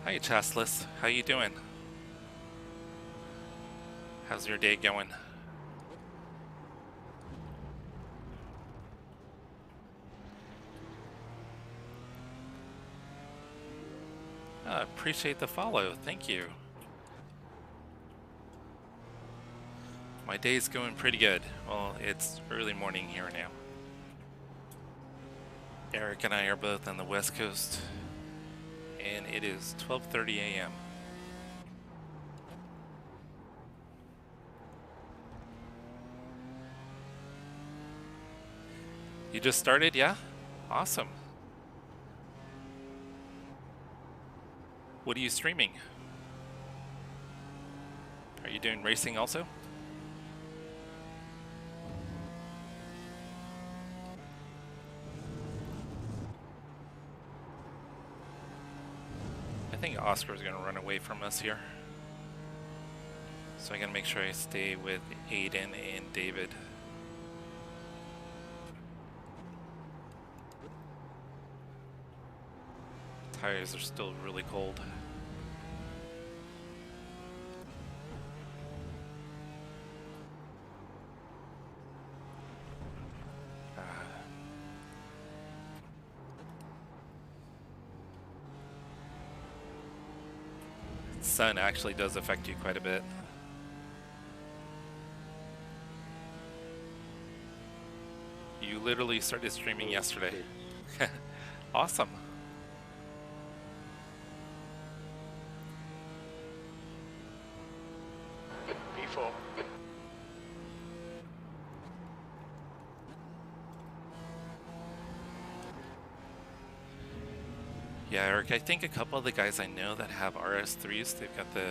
Hi, Chassless. How you doing? How's your day going? Appreciate the follow. Thank you. My day's going pretty good. Well, it's early morning here now. Eric and I are both on the West Coast, and it is 12:30 a.m. You just started, yeah? Awesome. What are you streaming? Are you doing racing also? I think Oscar's gonna run away from us here. So I gotta make sure I stay with Aiden and David. Tires are still really cold. Sun actually does affect you quite a bit. You literally started streaming yesterday. Awesome. P4. Yeah, Eric, I think a couple of the guys I know that have RS3s, they've got the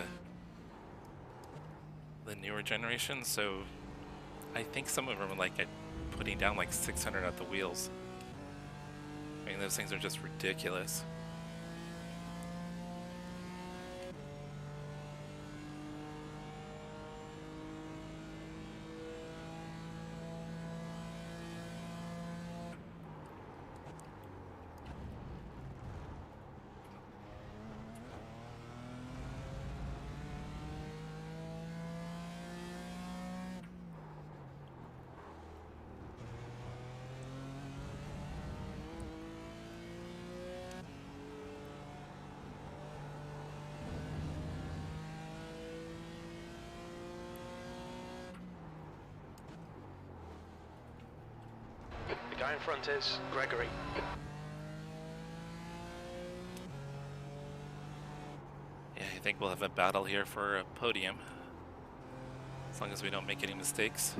newer generation, so I think some of them are like putting down like 600 at the wheels. I mean, those things are just ridiculous. Guy in front is Gregory. Yeah, I think we'll have a battle here for a podium. As long as we don't make any mistakes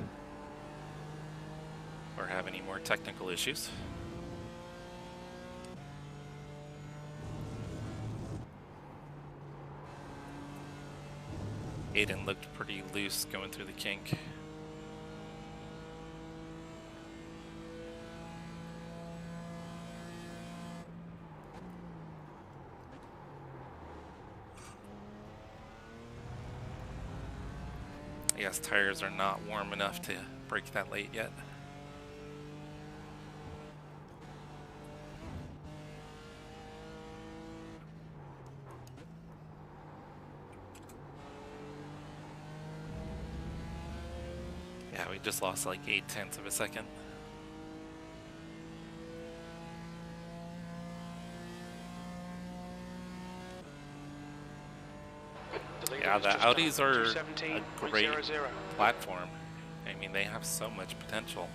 or have any more technical issues. Aiden looked pretty loose going through the kink. Yes, tires are not warm enough to brake that late yet. Yeah, we just lost like 0.8 of a second. Yeah, the Audis are a great platform. I mean, they have so much potential.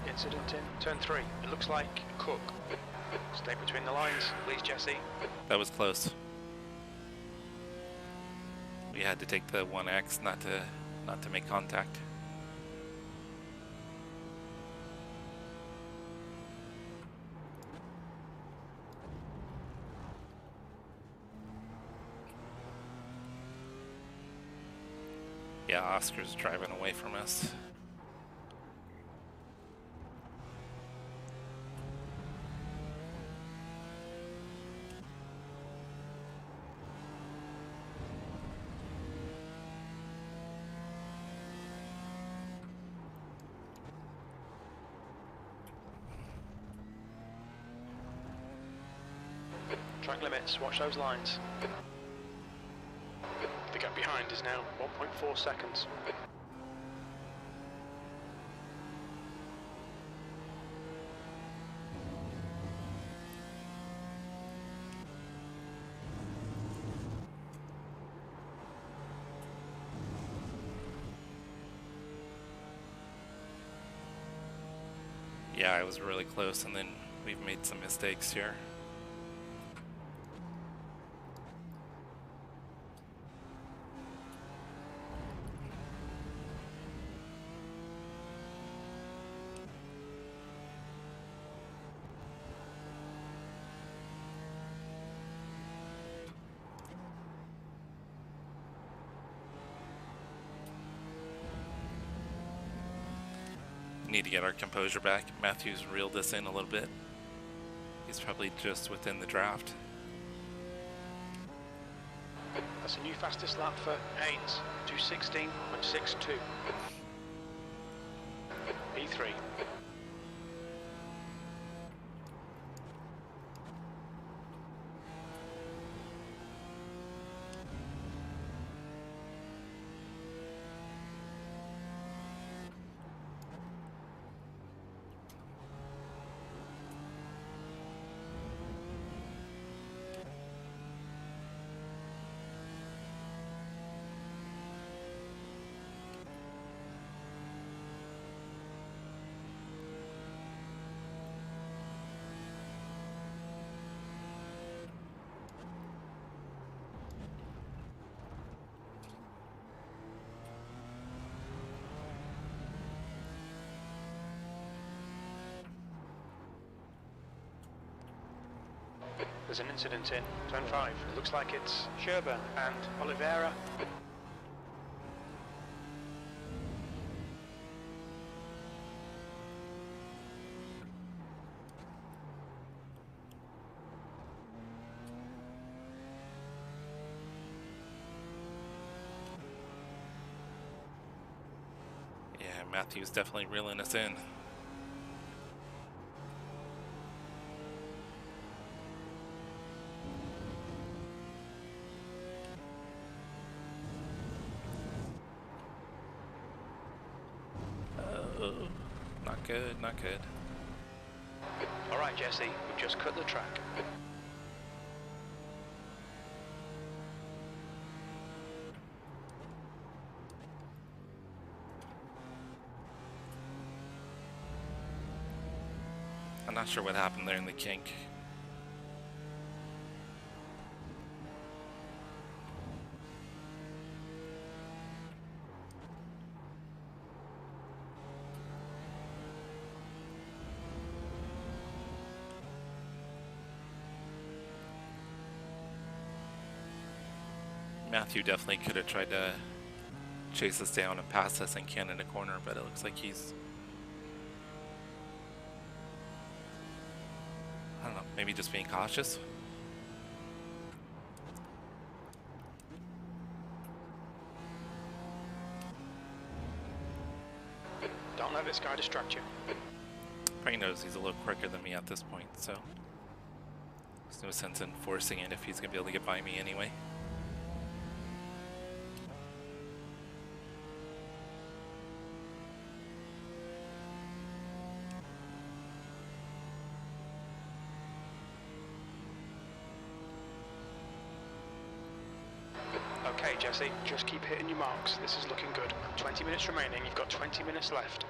Incident in turn 3. It looks like Cook. Stay between the lines, please, Jesse. That was close. We had to take the 1X not to make contact. Yeah, Oscar's driving away from us. Track limits, watch those lines. The gap behind is now 1.4 seconds. Yeah, I was really close, and then we've made some mistakes here. Need to get our composure back. Matthews reeled us in a little bit. He's probably just within the draft. That's a new fastest lap for Haynes, 2:16.62. P3. There's an incident in turn 5. It looks like it's Sherburne and Oliveira. Yeah, Matthews definitely reeling us in. Not good, not good. Alright Jesse, we've just cut the track. I'm not sure what happened there in the kink. Matthew definitely could have tried to chase us down and pass us in Canada corner, but it looks like he's, I don't know, maybe just being cautious. Don't let this guy distract you. Probably knows he's a little quicker than me at this point, so there's no sense in forcing it if he's gonna be able to get by me anyway. Okay Jesse, just keep hitting your marks. This is looking good. 20 minutes remaining, you've got 20 minutes left.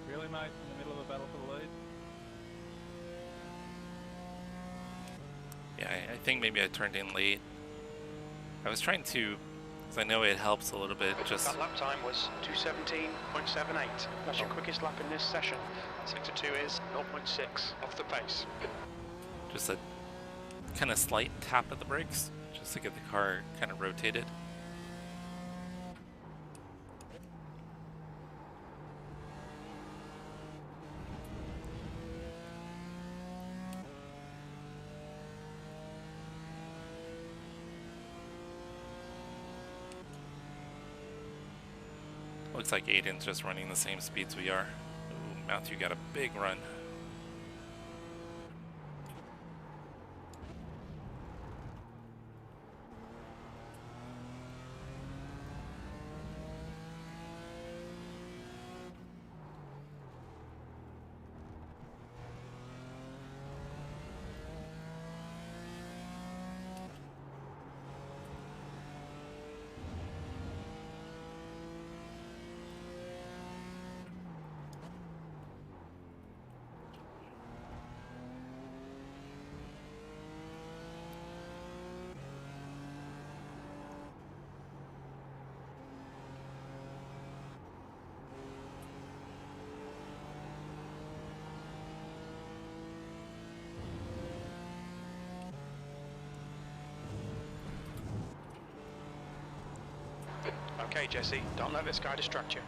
Really, mate, in the middle of a battle for the lead? Yeah, I think maybe I turned in late. I was trying to, because I know it helps a little bit, just That lap time was 2:17.78. That's your quickest lap in this session. Sector 2 is 0.6 off the pace. just a kind of slight tap at the brakes, just to get the car kind of rotated. Looks like Aiden's just running the same speeds we are. Ooh, Matthew got a big run. Okay, Jesse, don't let this guy distract you.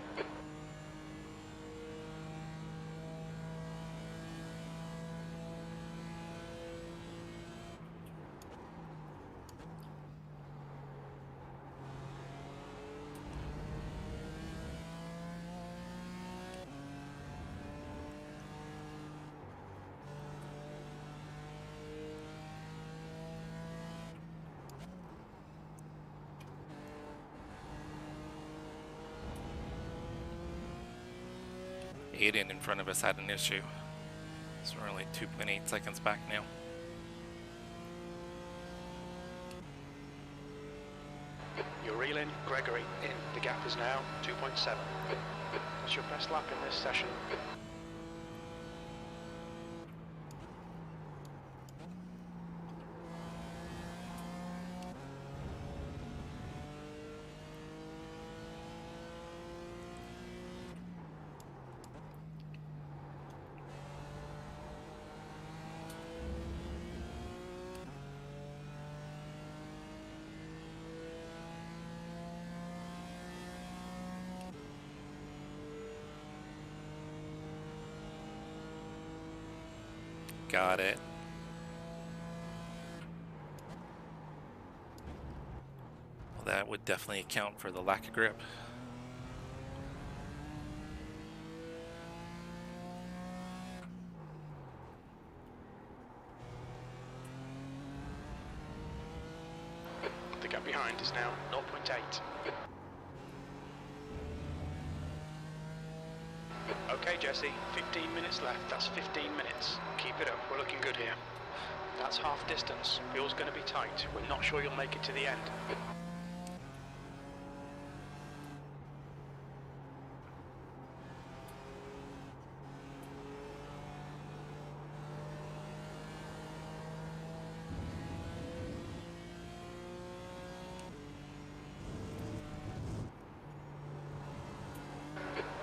Aiden in front of us had an issue. So we're only 2.8 seconds back now. You're reeling, Gregory in. The gap is now 2.7. That's your best lap in this session. Got it. Well, that would definitely account for the lack of grip. The gap behind is now 0.8. Okay, Jesse, 15 minutes left. That's 15 minutes. Keep it up. We're looking good here. That's half distance. Fuel's going to be tight. We're not sure you'll make it to the end.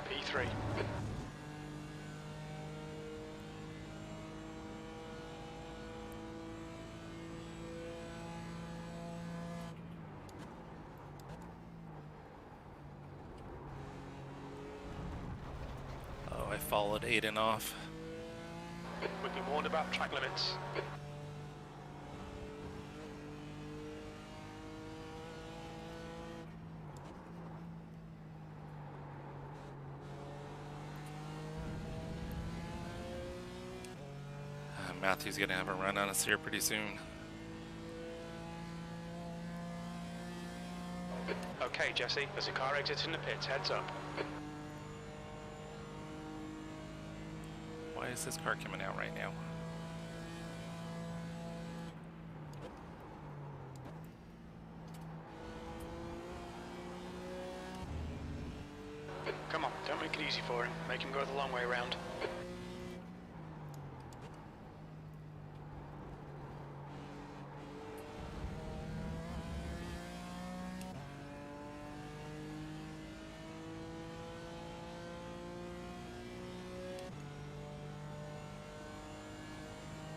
P3. Oh, I followed Aiden off. We've been warned about track limits. Matthew's gonna have a run on us here pretty soon. Okay, Jesse, there's a car exiting the pits. Heads up. Why is this car coming out right now? Come on, don't make it easy for him. Make him go the long way around.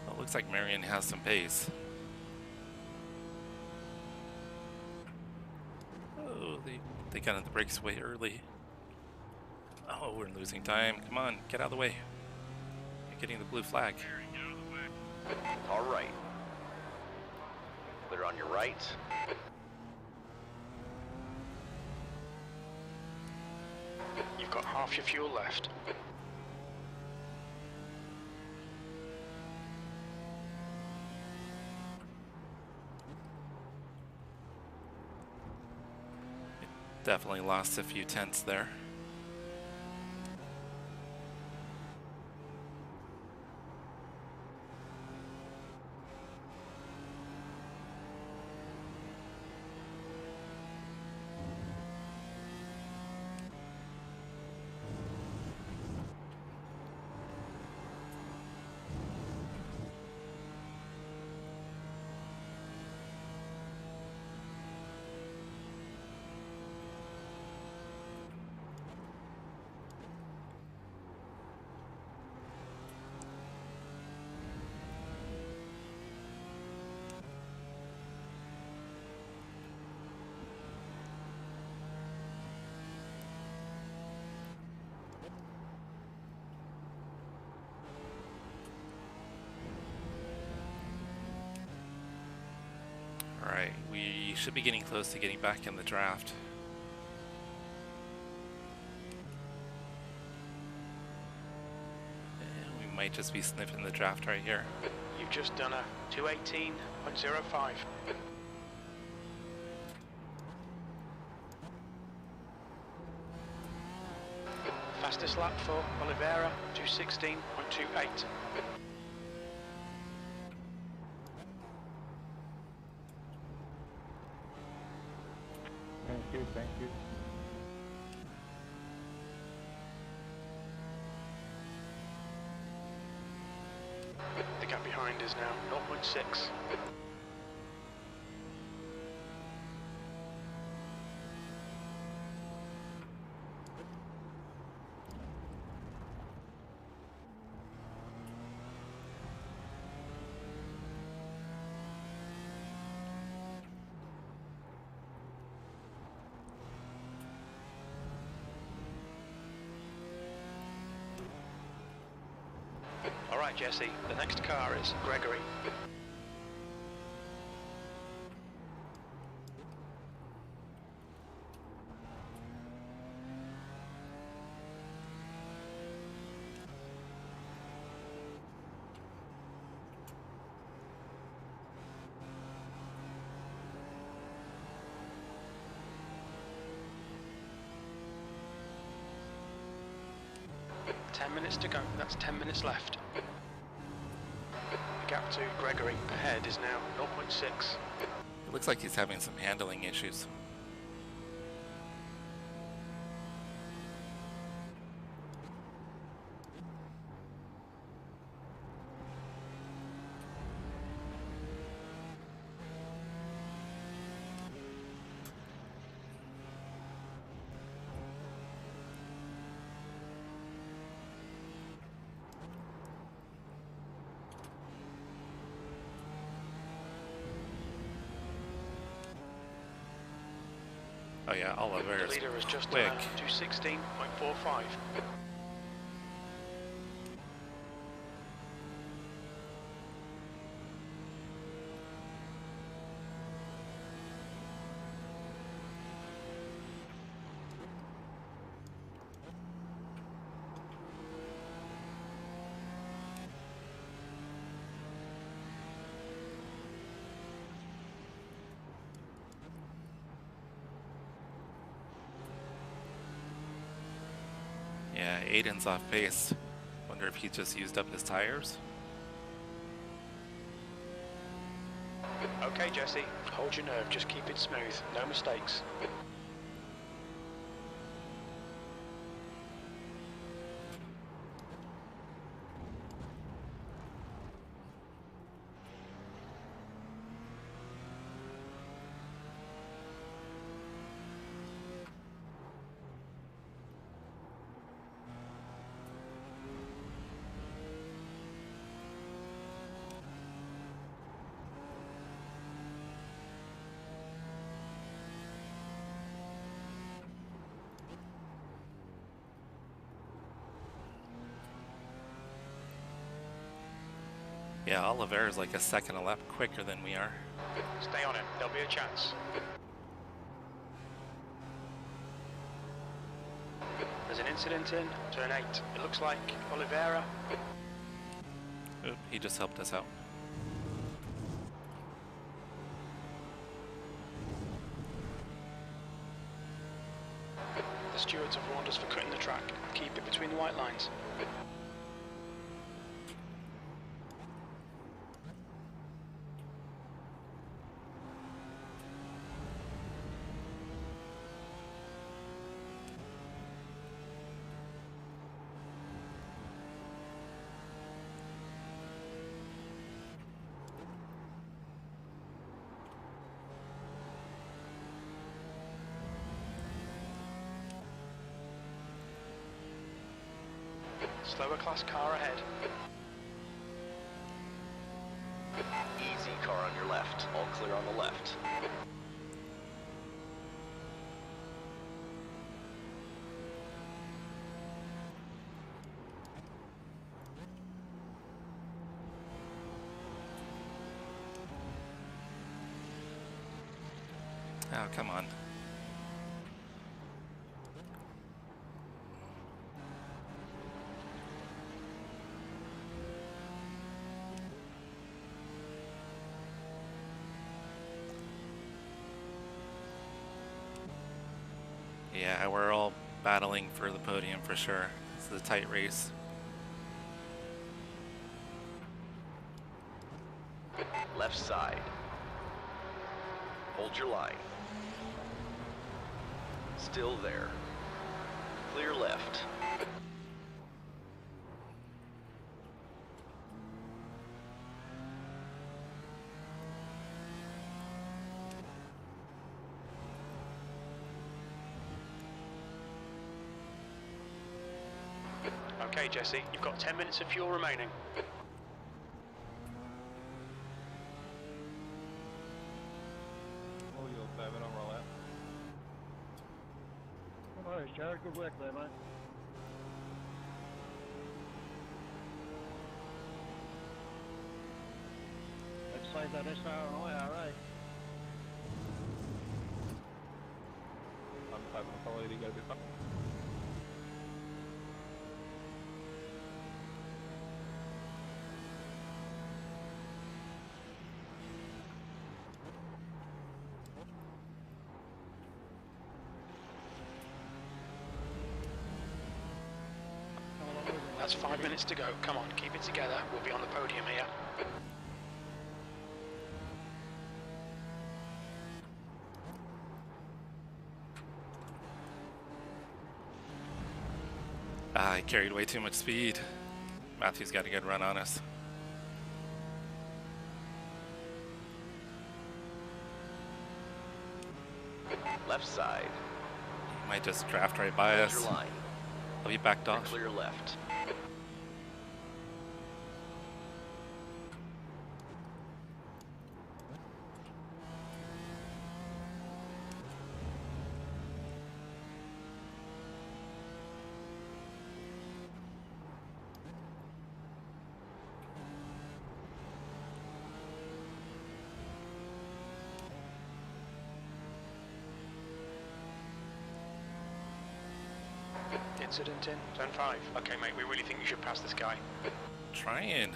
Well, looks like Marion has some pace. Oh, they got on the brakes way early. Oh, we're losing time. Come on, get out of the way. You're getting the blue flag. All right. Clear on your right. You've got half your fuel left. Definitely lost a few tenths there. Alright, we should be getting close to getting back in the draft. And we might just be sniffing the draft right here. You've just done a 218.05. Fastest fastest lap for Oliveira, 2:16.28. Thank you, thank you. The gap behind is now 0.6. All right, Jesse, the next car is Gregory. Ten minutes to go, that's 10 minutes left. The gap to Gregory ahead is now 0.6. It looks like he's having some handling issues. Oh yeah, Oliver The is leader is just quick. 2:16.45. Yeah, Aiden's off pace. Wonder if he just used up his tires. Okay, Jesse, hold your nerve, just keep it smooth, no mistakes. Yeah, Oliver's like a second a lap quicker than we are. Stay on it, there'll be a chance. There's an incident in turn 8. It looks like Oliveira. Oop, he just helped us out. The stewards have warned us for cutting the track. Keep it between the white lines. Slower class car ahead. Easy car on your left. All clear on the left. Oh, come on. Yeah, we're all battling for the podium for sure. This is a tight race. Left side. Hold your line. Still there. Clear left. Okay, Jesse, you've got 10 minutes of fuel remaining. All yours, David, I'll roll out. No worries, Jared. Good work there, mate. Let's save that SR and IRA. I'm hoping the quality to go a bit back. That's 5 minutes to go. Come on, keep it together. We'll be on the podium here. I carried way too much speed. Matthew's got a good run on us. Left side. Might just draft right by Hold us. your line. I'll be backed off. Clear left. Incident in turn 5. Okay, mate, we really think you should pass this guy. Trying.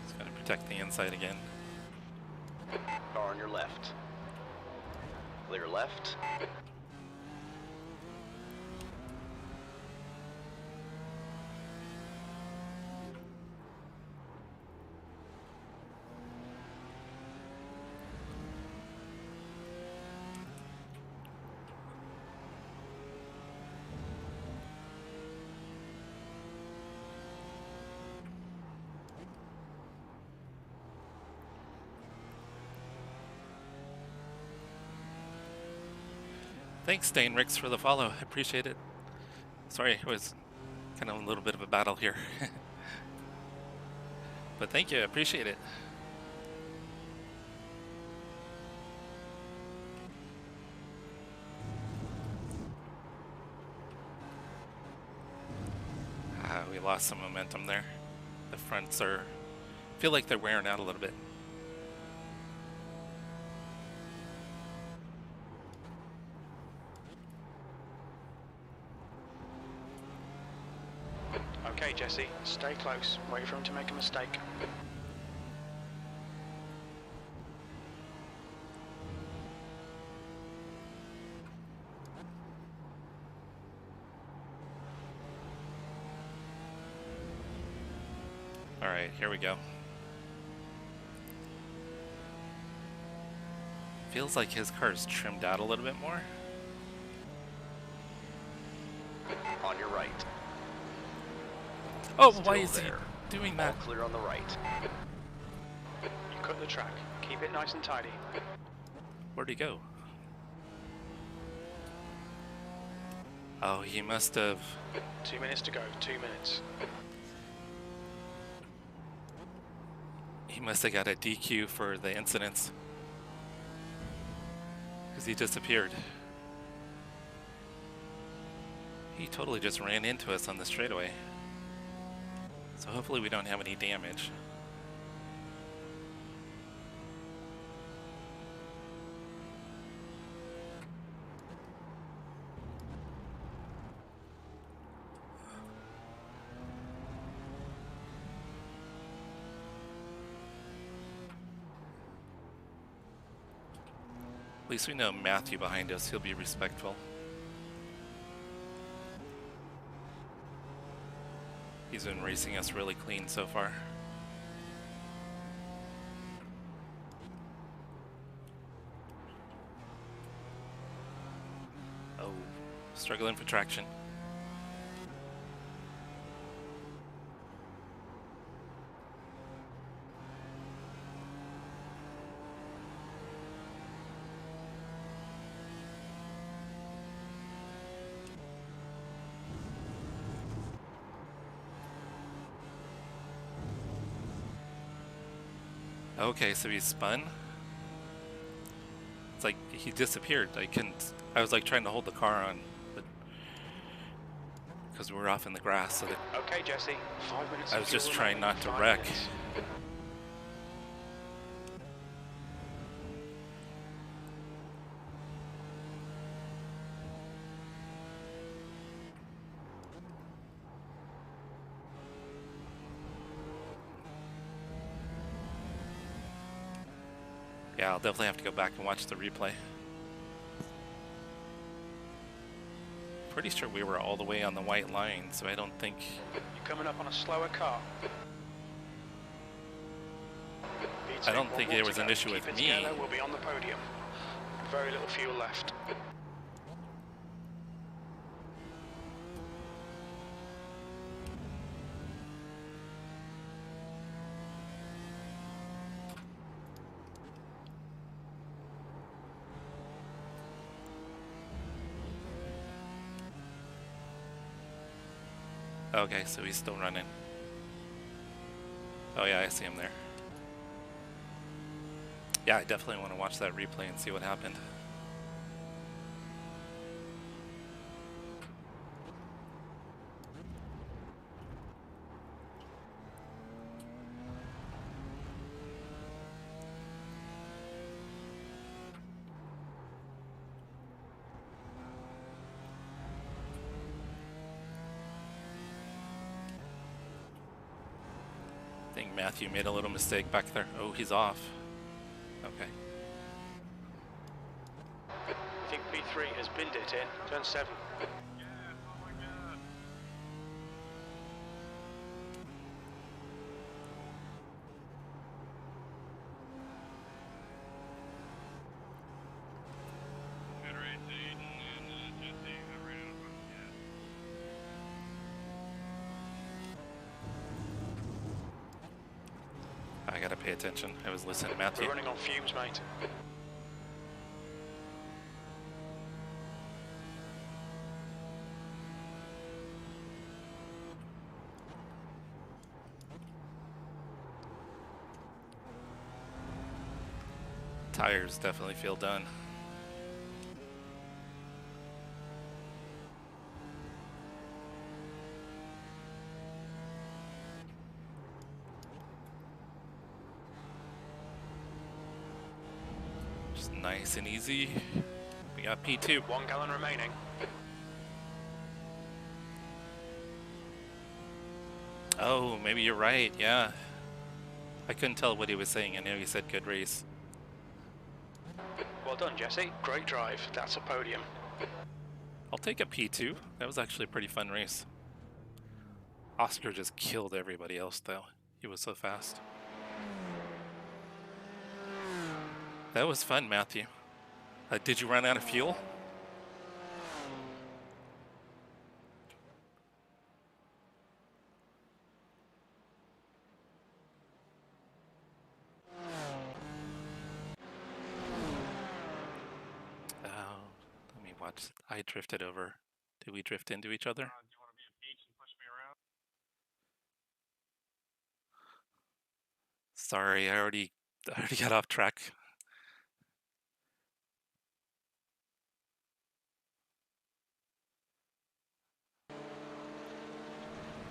Just gotta protect the inside again. Car on your left. Clear left. Thanks, Stainrix, for the follow. I appreciate it. Sorry, it was kind of a little bit of a battle here. But thank you, I appreciate it. We lost some momentum there. The fronts feel like they're wearing out a little bit. Okay, Jesse, stay close. Wait for him to make a mistake. All right, here we go. Feels like his car is trimmed out a little bit more. On your right. Oh, Still why is there. he doing All that? clear on the right. You cut the track. Keep it nice and tidy. Where'd he go? Oh, he must have... 2 minutes to go. 2 minutes. He must have got a DQ for the incidents. Because he disappeared. He totally just ran into us on the straightaway. So hopefully we don't have any damage. At least we know Matthew behind us. He'll be respectful. He's been racing us really clean so far. Oh, struggling for traction. Okay, so he spun. It's like he disappeared. I was like trying to hold the car on, but because we were off in the grass, so that Okay, Jesse, 5 minutes. I was just trying not to wreck. Yeah, I'll definitely have to go back and watch the replay. Pretty sure we were all the way on the white line, so I don't think... You're coming up on a slower car. I don't think there was an issue with me. We'll be on the podium. Very little fuel left. Okay, so he's still running. Oh yeah, I see him there. Yeah, I definitely want to watch that replay and see what happened. I think Matthew made a little mistake back there. Oh, he's off. Okay. I think P3 has binned it in turn 7. Yeah, oh my god. Good race, Aiden and Jesse. I ran out of fun. I gotta pay attention. I was listening to Matthew. We're running on fumes, mate. Tires definitely feel done. Just nice and easy. We got P2. 1 gallon remaining. Oh, maybe you're right, yeah. I couldn't tell what he was saying. I know he said good race. Well done, Jesse. Great drive. That's a podium. I'll take a P2. That was actually a pretty fun race. Oscar just killed everybody else, though. He was so fast. That was fun, Matthew. Did you run out of fuel? Let me watch. I drifted over. Did we drift into each other? Do you want to be a peach and push me around? Sorry, I already got off track.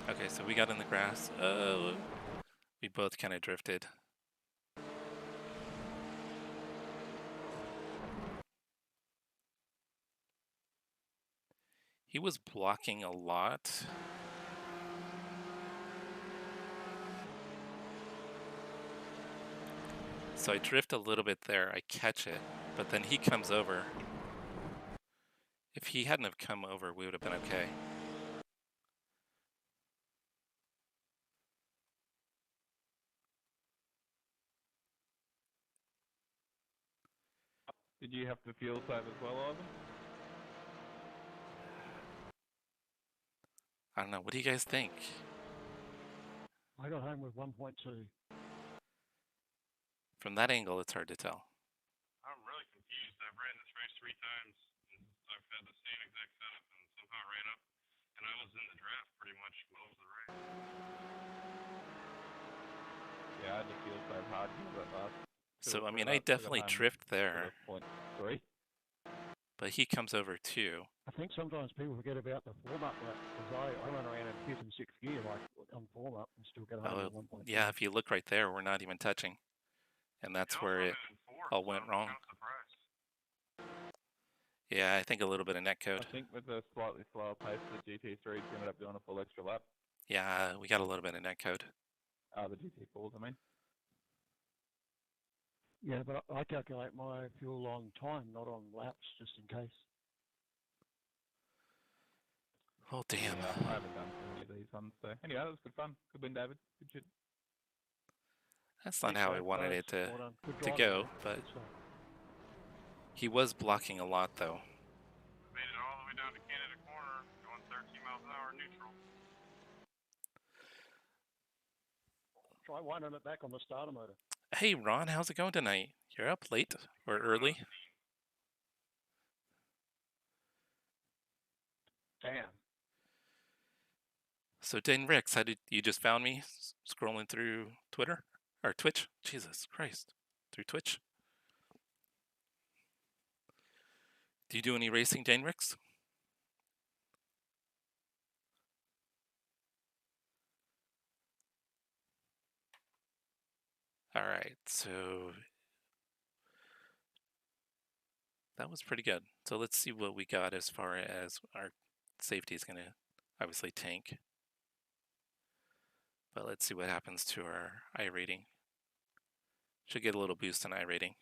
Okay, so we got in the grass. Oh, we both kind of drifted. He was blocking a lot. So I drift a little bit there, I catch it, but then he comes over. If he hadn't have come over, we would have been okay. Did you have to fuel save as well, Ivan? I don't know. What do you guys think? I got home with 1.2. From that angle, it's hard to tell. I'm really confused. I've ran this race 3 times, and I've had the same exact setup, and somehow I ran up, and I was in the draft pretty much most of the race. Yeah, I had to fuel save hard here that last. So, I mean, I definitely drift there, 0.3. but he comes over too. I think sometimes people forget about the warm-up lap, because I run around in 5th and 6th gear, like on warm-up, and still get home with 1.2. Yeah, if you look right there, we're not even touching. And that's where it all went wrong. Yeah, I think a little bit of netcode. I think with the slightly slower pace, the GT3 ended up doing a full extra lap. Yeah, we got a little bit of netcode. The GT4s, I mean. Yeah, but I calculate my fuel on time, not on laps, just in case. Oh, damn. Yeah, I haven't done any of these ones, so anyway, that was good fun. Good win, David. Good shit. That's not how I wanted it to go, but he was blocking a lot, though. Made it all the way down to Canada Corner, going 13 miles an hour neutral. Try winding it back on the starter motor. Hey, Ron, how's it going tonight? You're up late or early? Damn. So, Dan Ricks, how did you just found me scrolling through Twitter or Twitch? Jesus Christ, through Twitch. Do you do any racing, Dan Ricks? All right, so that was pretty good. So let's see what we got as far as our safety is going to obviously tank. But let's see what happens to our iRating. Should get a little boost in iRating.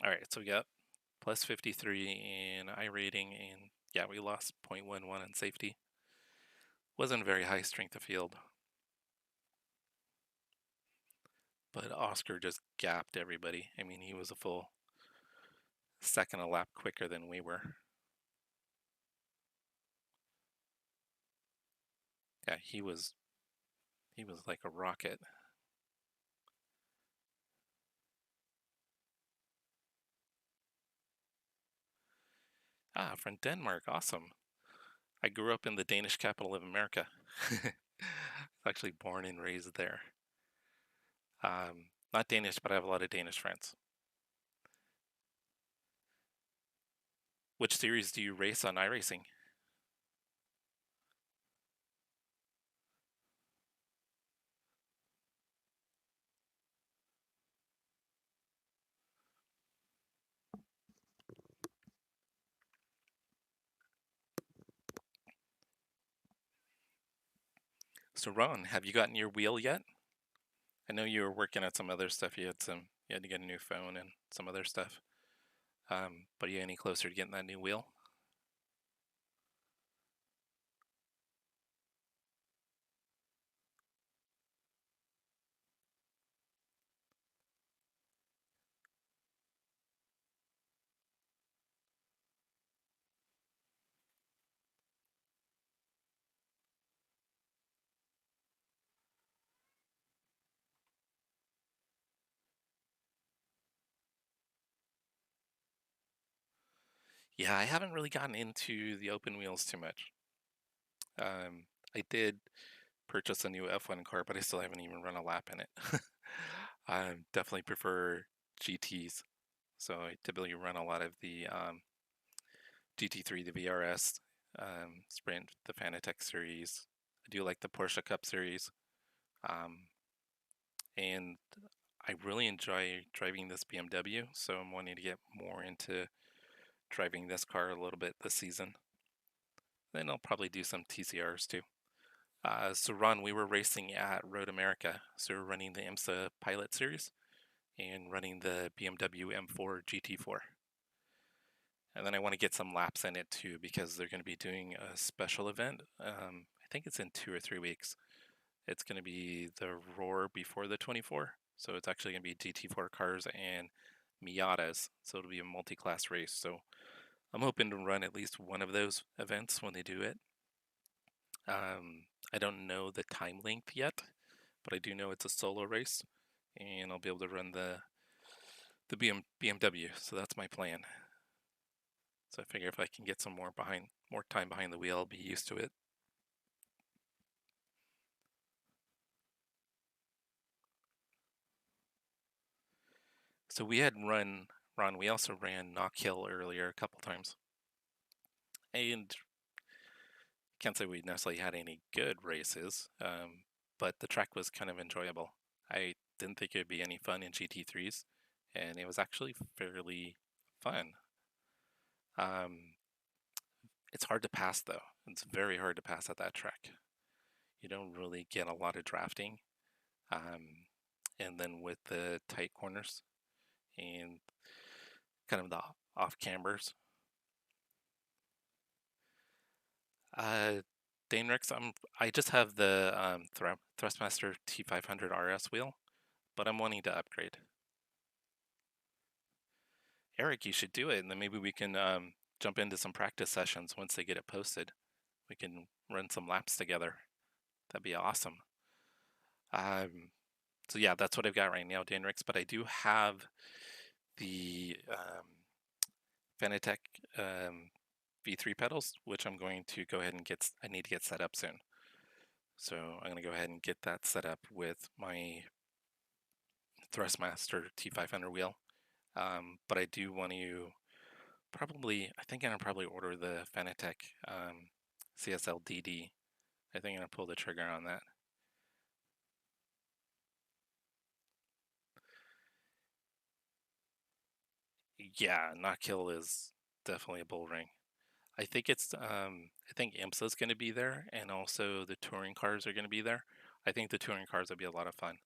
All right, so we got plus 53 in iRating, and yeah, we lost 0.11 in safety. Wasn't a very high strength of field. But Oscar just gapped everybody. I mean, he was a full second a lap quicker than we were. Yeah, he was like a rocket. Ah, from Denmark, awesome. I grew up in the Danish capital of America. Actually born and raised there. Not Danish, but I have a lot of Danish friends. Which series do you race on iRacing? So Ron, have you gotten your wheel yet? I know you were working on some other stuff. You had to get a new phone and some other stuff. But are you any closer to getting that new wheel? Yeah, I haven't really gotten into the open wheels too much. I did purchase a new F1 car, but I still haven't even run a lap in it. I definitely prefer GTs. So I typically run a lot of the GT3, the VRS, Sprint, the Fanatec series. I do like the Porsche Cup series. And I really enjoy driving this BMW, so I'm wanting to get more into driving this car a little bit this season. Then I'll probably do some TCRs too. So Ron, we were racing at Road America, so we're running the IMSA Pilot Series, and running the BMW M4 GT4. And then I want to get some laps in it too, because they're going to be doing a special event. I think it's in 2 or 3 weeks. It's going to be the Roar before the 24. So it's actually going to be GT4 cars and Miatas. So it'll be a multi-class race. So I'm hoping to run at least one of those events when they do it. I don't know the time length yet, but I do know it's a solo race, and I'll be able to run the BMW. So that's my plan. So I figure if I can get some more time behind the wheel, I'll be used to it. So we had we also ran Knockhill earlier a couple times. And can't say we necessarily had any good races, but the track was kind of enjoyable. I didn't think it would be any fun in GT3s, and it was actually fairly fun. It's hard to pass though. It's very hard to pass at that track. You don't really get a lot of drafting. And then with the tight corners and kind of the off cambers. Danerex, I just have the Thrustmaster T500RS wheel, but I'm wanting to upgrade. Eric, you should do it, and then maybe we can jump into some practice sessions once they get it posted. We can run some laps together. That'd be awesome. So yeah, that's what I've got right now, Danerex, but I do have the Fanatec V3 pedals, which I'm going to go ahead and I need to get set up soon. So I'm going to go ahead and get that set up with my Thrustmaster T500 wheel. But I do want to I think I'm going to probably order the Fanatec CSL DD. I think I'm going to pull the trigger on that. Yeah, Knockhill is definitely a bull ring. I think I think IMSA is going to be there, and also the touring cars are going to be there. I think the touring cars will be a lot of fun.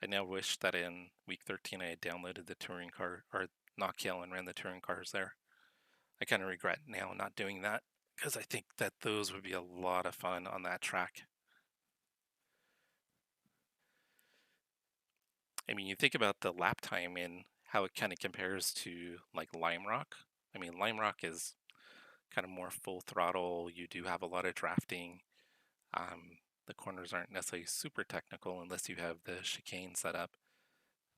I now wish that in week 13 I had downloaded the touring car or Knockhill and ran the touring cars there. I kind of regret now not doing that because I think that those would be a lot of fun on that track. I mean, you think about the lap time and how it kind of compares to like Lime Rock. I mean, Lime Rock is kind of more full throttle. You do have a lot of drafting. The corners aren't necessarily super technical unless you have the chicane set up.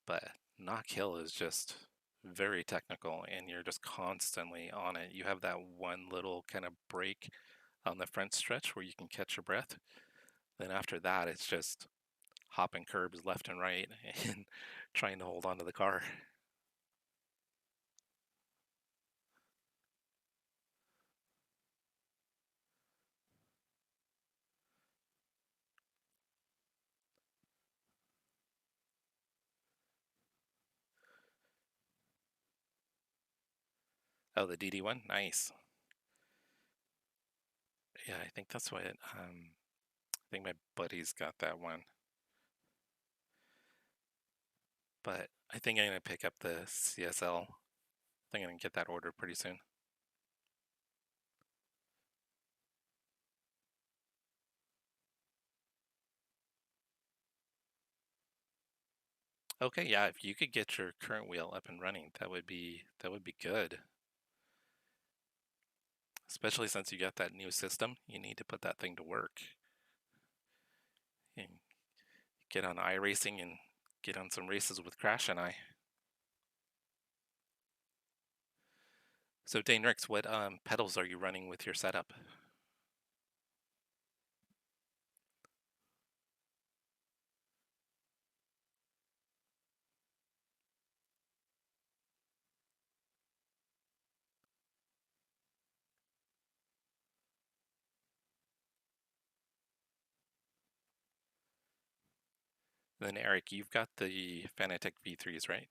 But Knockhill is just very technical, and you're just constantly on it. You have that one little kind of break on the front stretch where you can catch your breath. Then after that, it's just hopping curbs left and right and trying to hold on to the car. Oh, the DD one? Nice. Yeah, I think that's what I think my buddy's got that one. But I think I'm going to pick up the CSL. I think I'm going to get that ordered pretty soon. Okay, yeah, if you could get your current wheel up and running, that would be good. Especially since you got that new system, you need to put that thing to work. And get on iRacing and get on some races with Crash and I. So Dane Ricks, what pedals are you running with your setup? Then Eric, you've got the Fanatec V3s, right?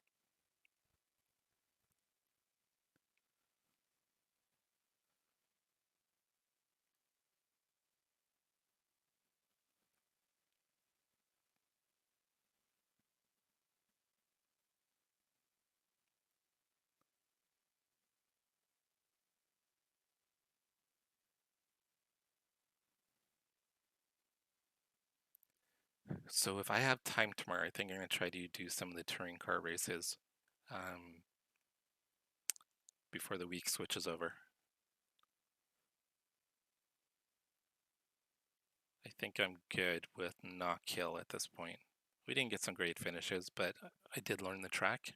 So if I have time tomorrow, I think I'm going to try to do some of the touring car races before the week switches over. I think I'm good with Knockhill at this point. We didn't get some great finishes, but I did learn the track,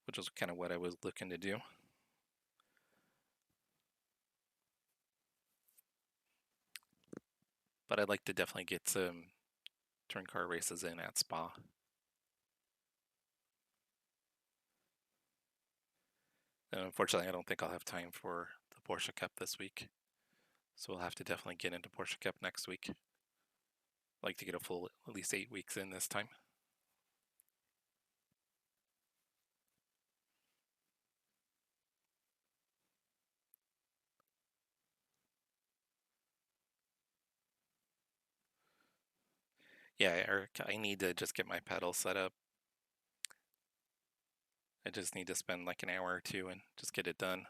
which was kind of what I was looking to do. But I'd like to definitely get some touring car races in at Spa. And unfortunately, I don't think I'll have time for the Porsche Cup this week. So we'll have to definitely get into Porsche Cup next week. I'd like to get a full at least 8 weeks in this time. Yeah, Eric, I need to just get my pedals set up. I just need to spend like an hour or two and just get it done.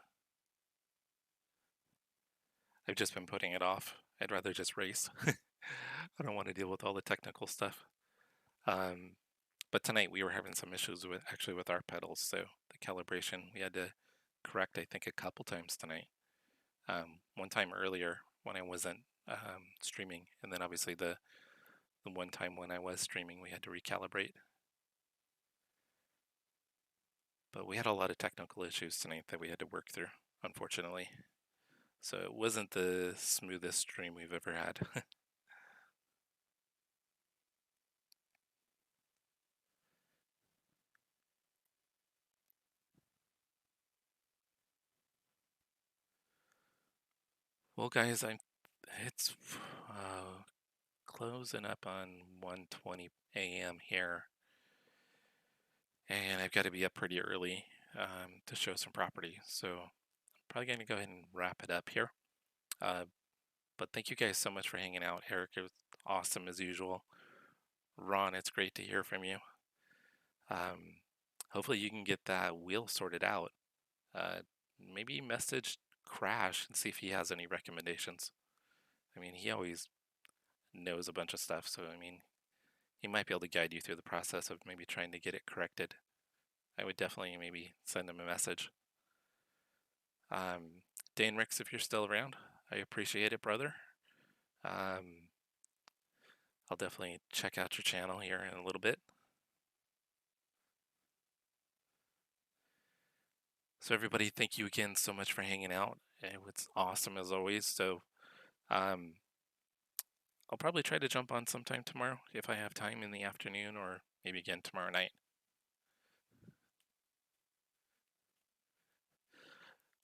I've just been putting it off. I'd rather just race. I don't want to deal with all the technical stuff. But tonight we were having some issues with our pedals, so the calibration we had to correct I think a couple times tonight. One time earlier when I wasn't streaming, and then obviously the one time when I was streaming we had to recalibrate. But we had a lot of technical issues tonight that we had to work through, unfortunately. So it wasn't the smoothest stream we've ever had. Well, guys, it's closing up on 1:20 a.m. here, and I've got to be up pretty early to show some property. So I'm probably going to go ahead and wrap it up here. But thank you guys so much for hanging out. Eric, it was awesome as usual. Ron, it's great to hear from you. Hopefully you can get that wheel sorted out. Maybe message Crash and see if he has any recommendations. I mean, he always knows a bunch of stuff, so I mean, he might be able to guide you through the process of maybe trying to get it corrected. I would definitely maybe send him a message. Dane Ricks, if you're still around, I appreciate it, brother. I'll definitely check out your channel here in a little bit. So everybody, thank you again so much for hanging out. It was awesome as always. So I'll probably try to jump on sometime tomorrow if I have time in the afternoon, or maybe again tomorrow night.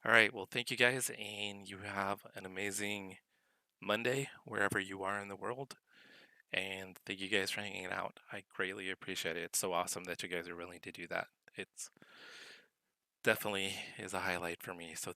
All right, well, thank you guys, and you have an amazing Monday wherever you are in the world. And thank you guys for hanging out. I greatly appreciate it. It's so awesome that you guys are willing to do that. It's definitely is a highlight for me. So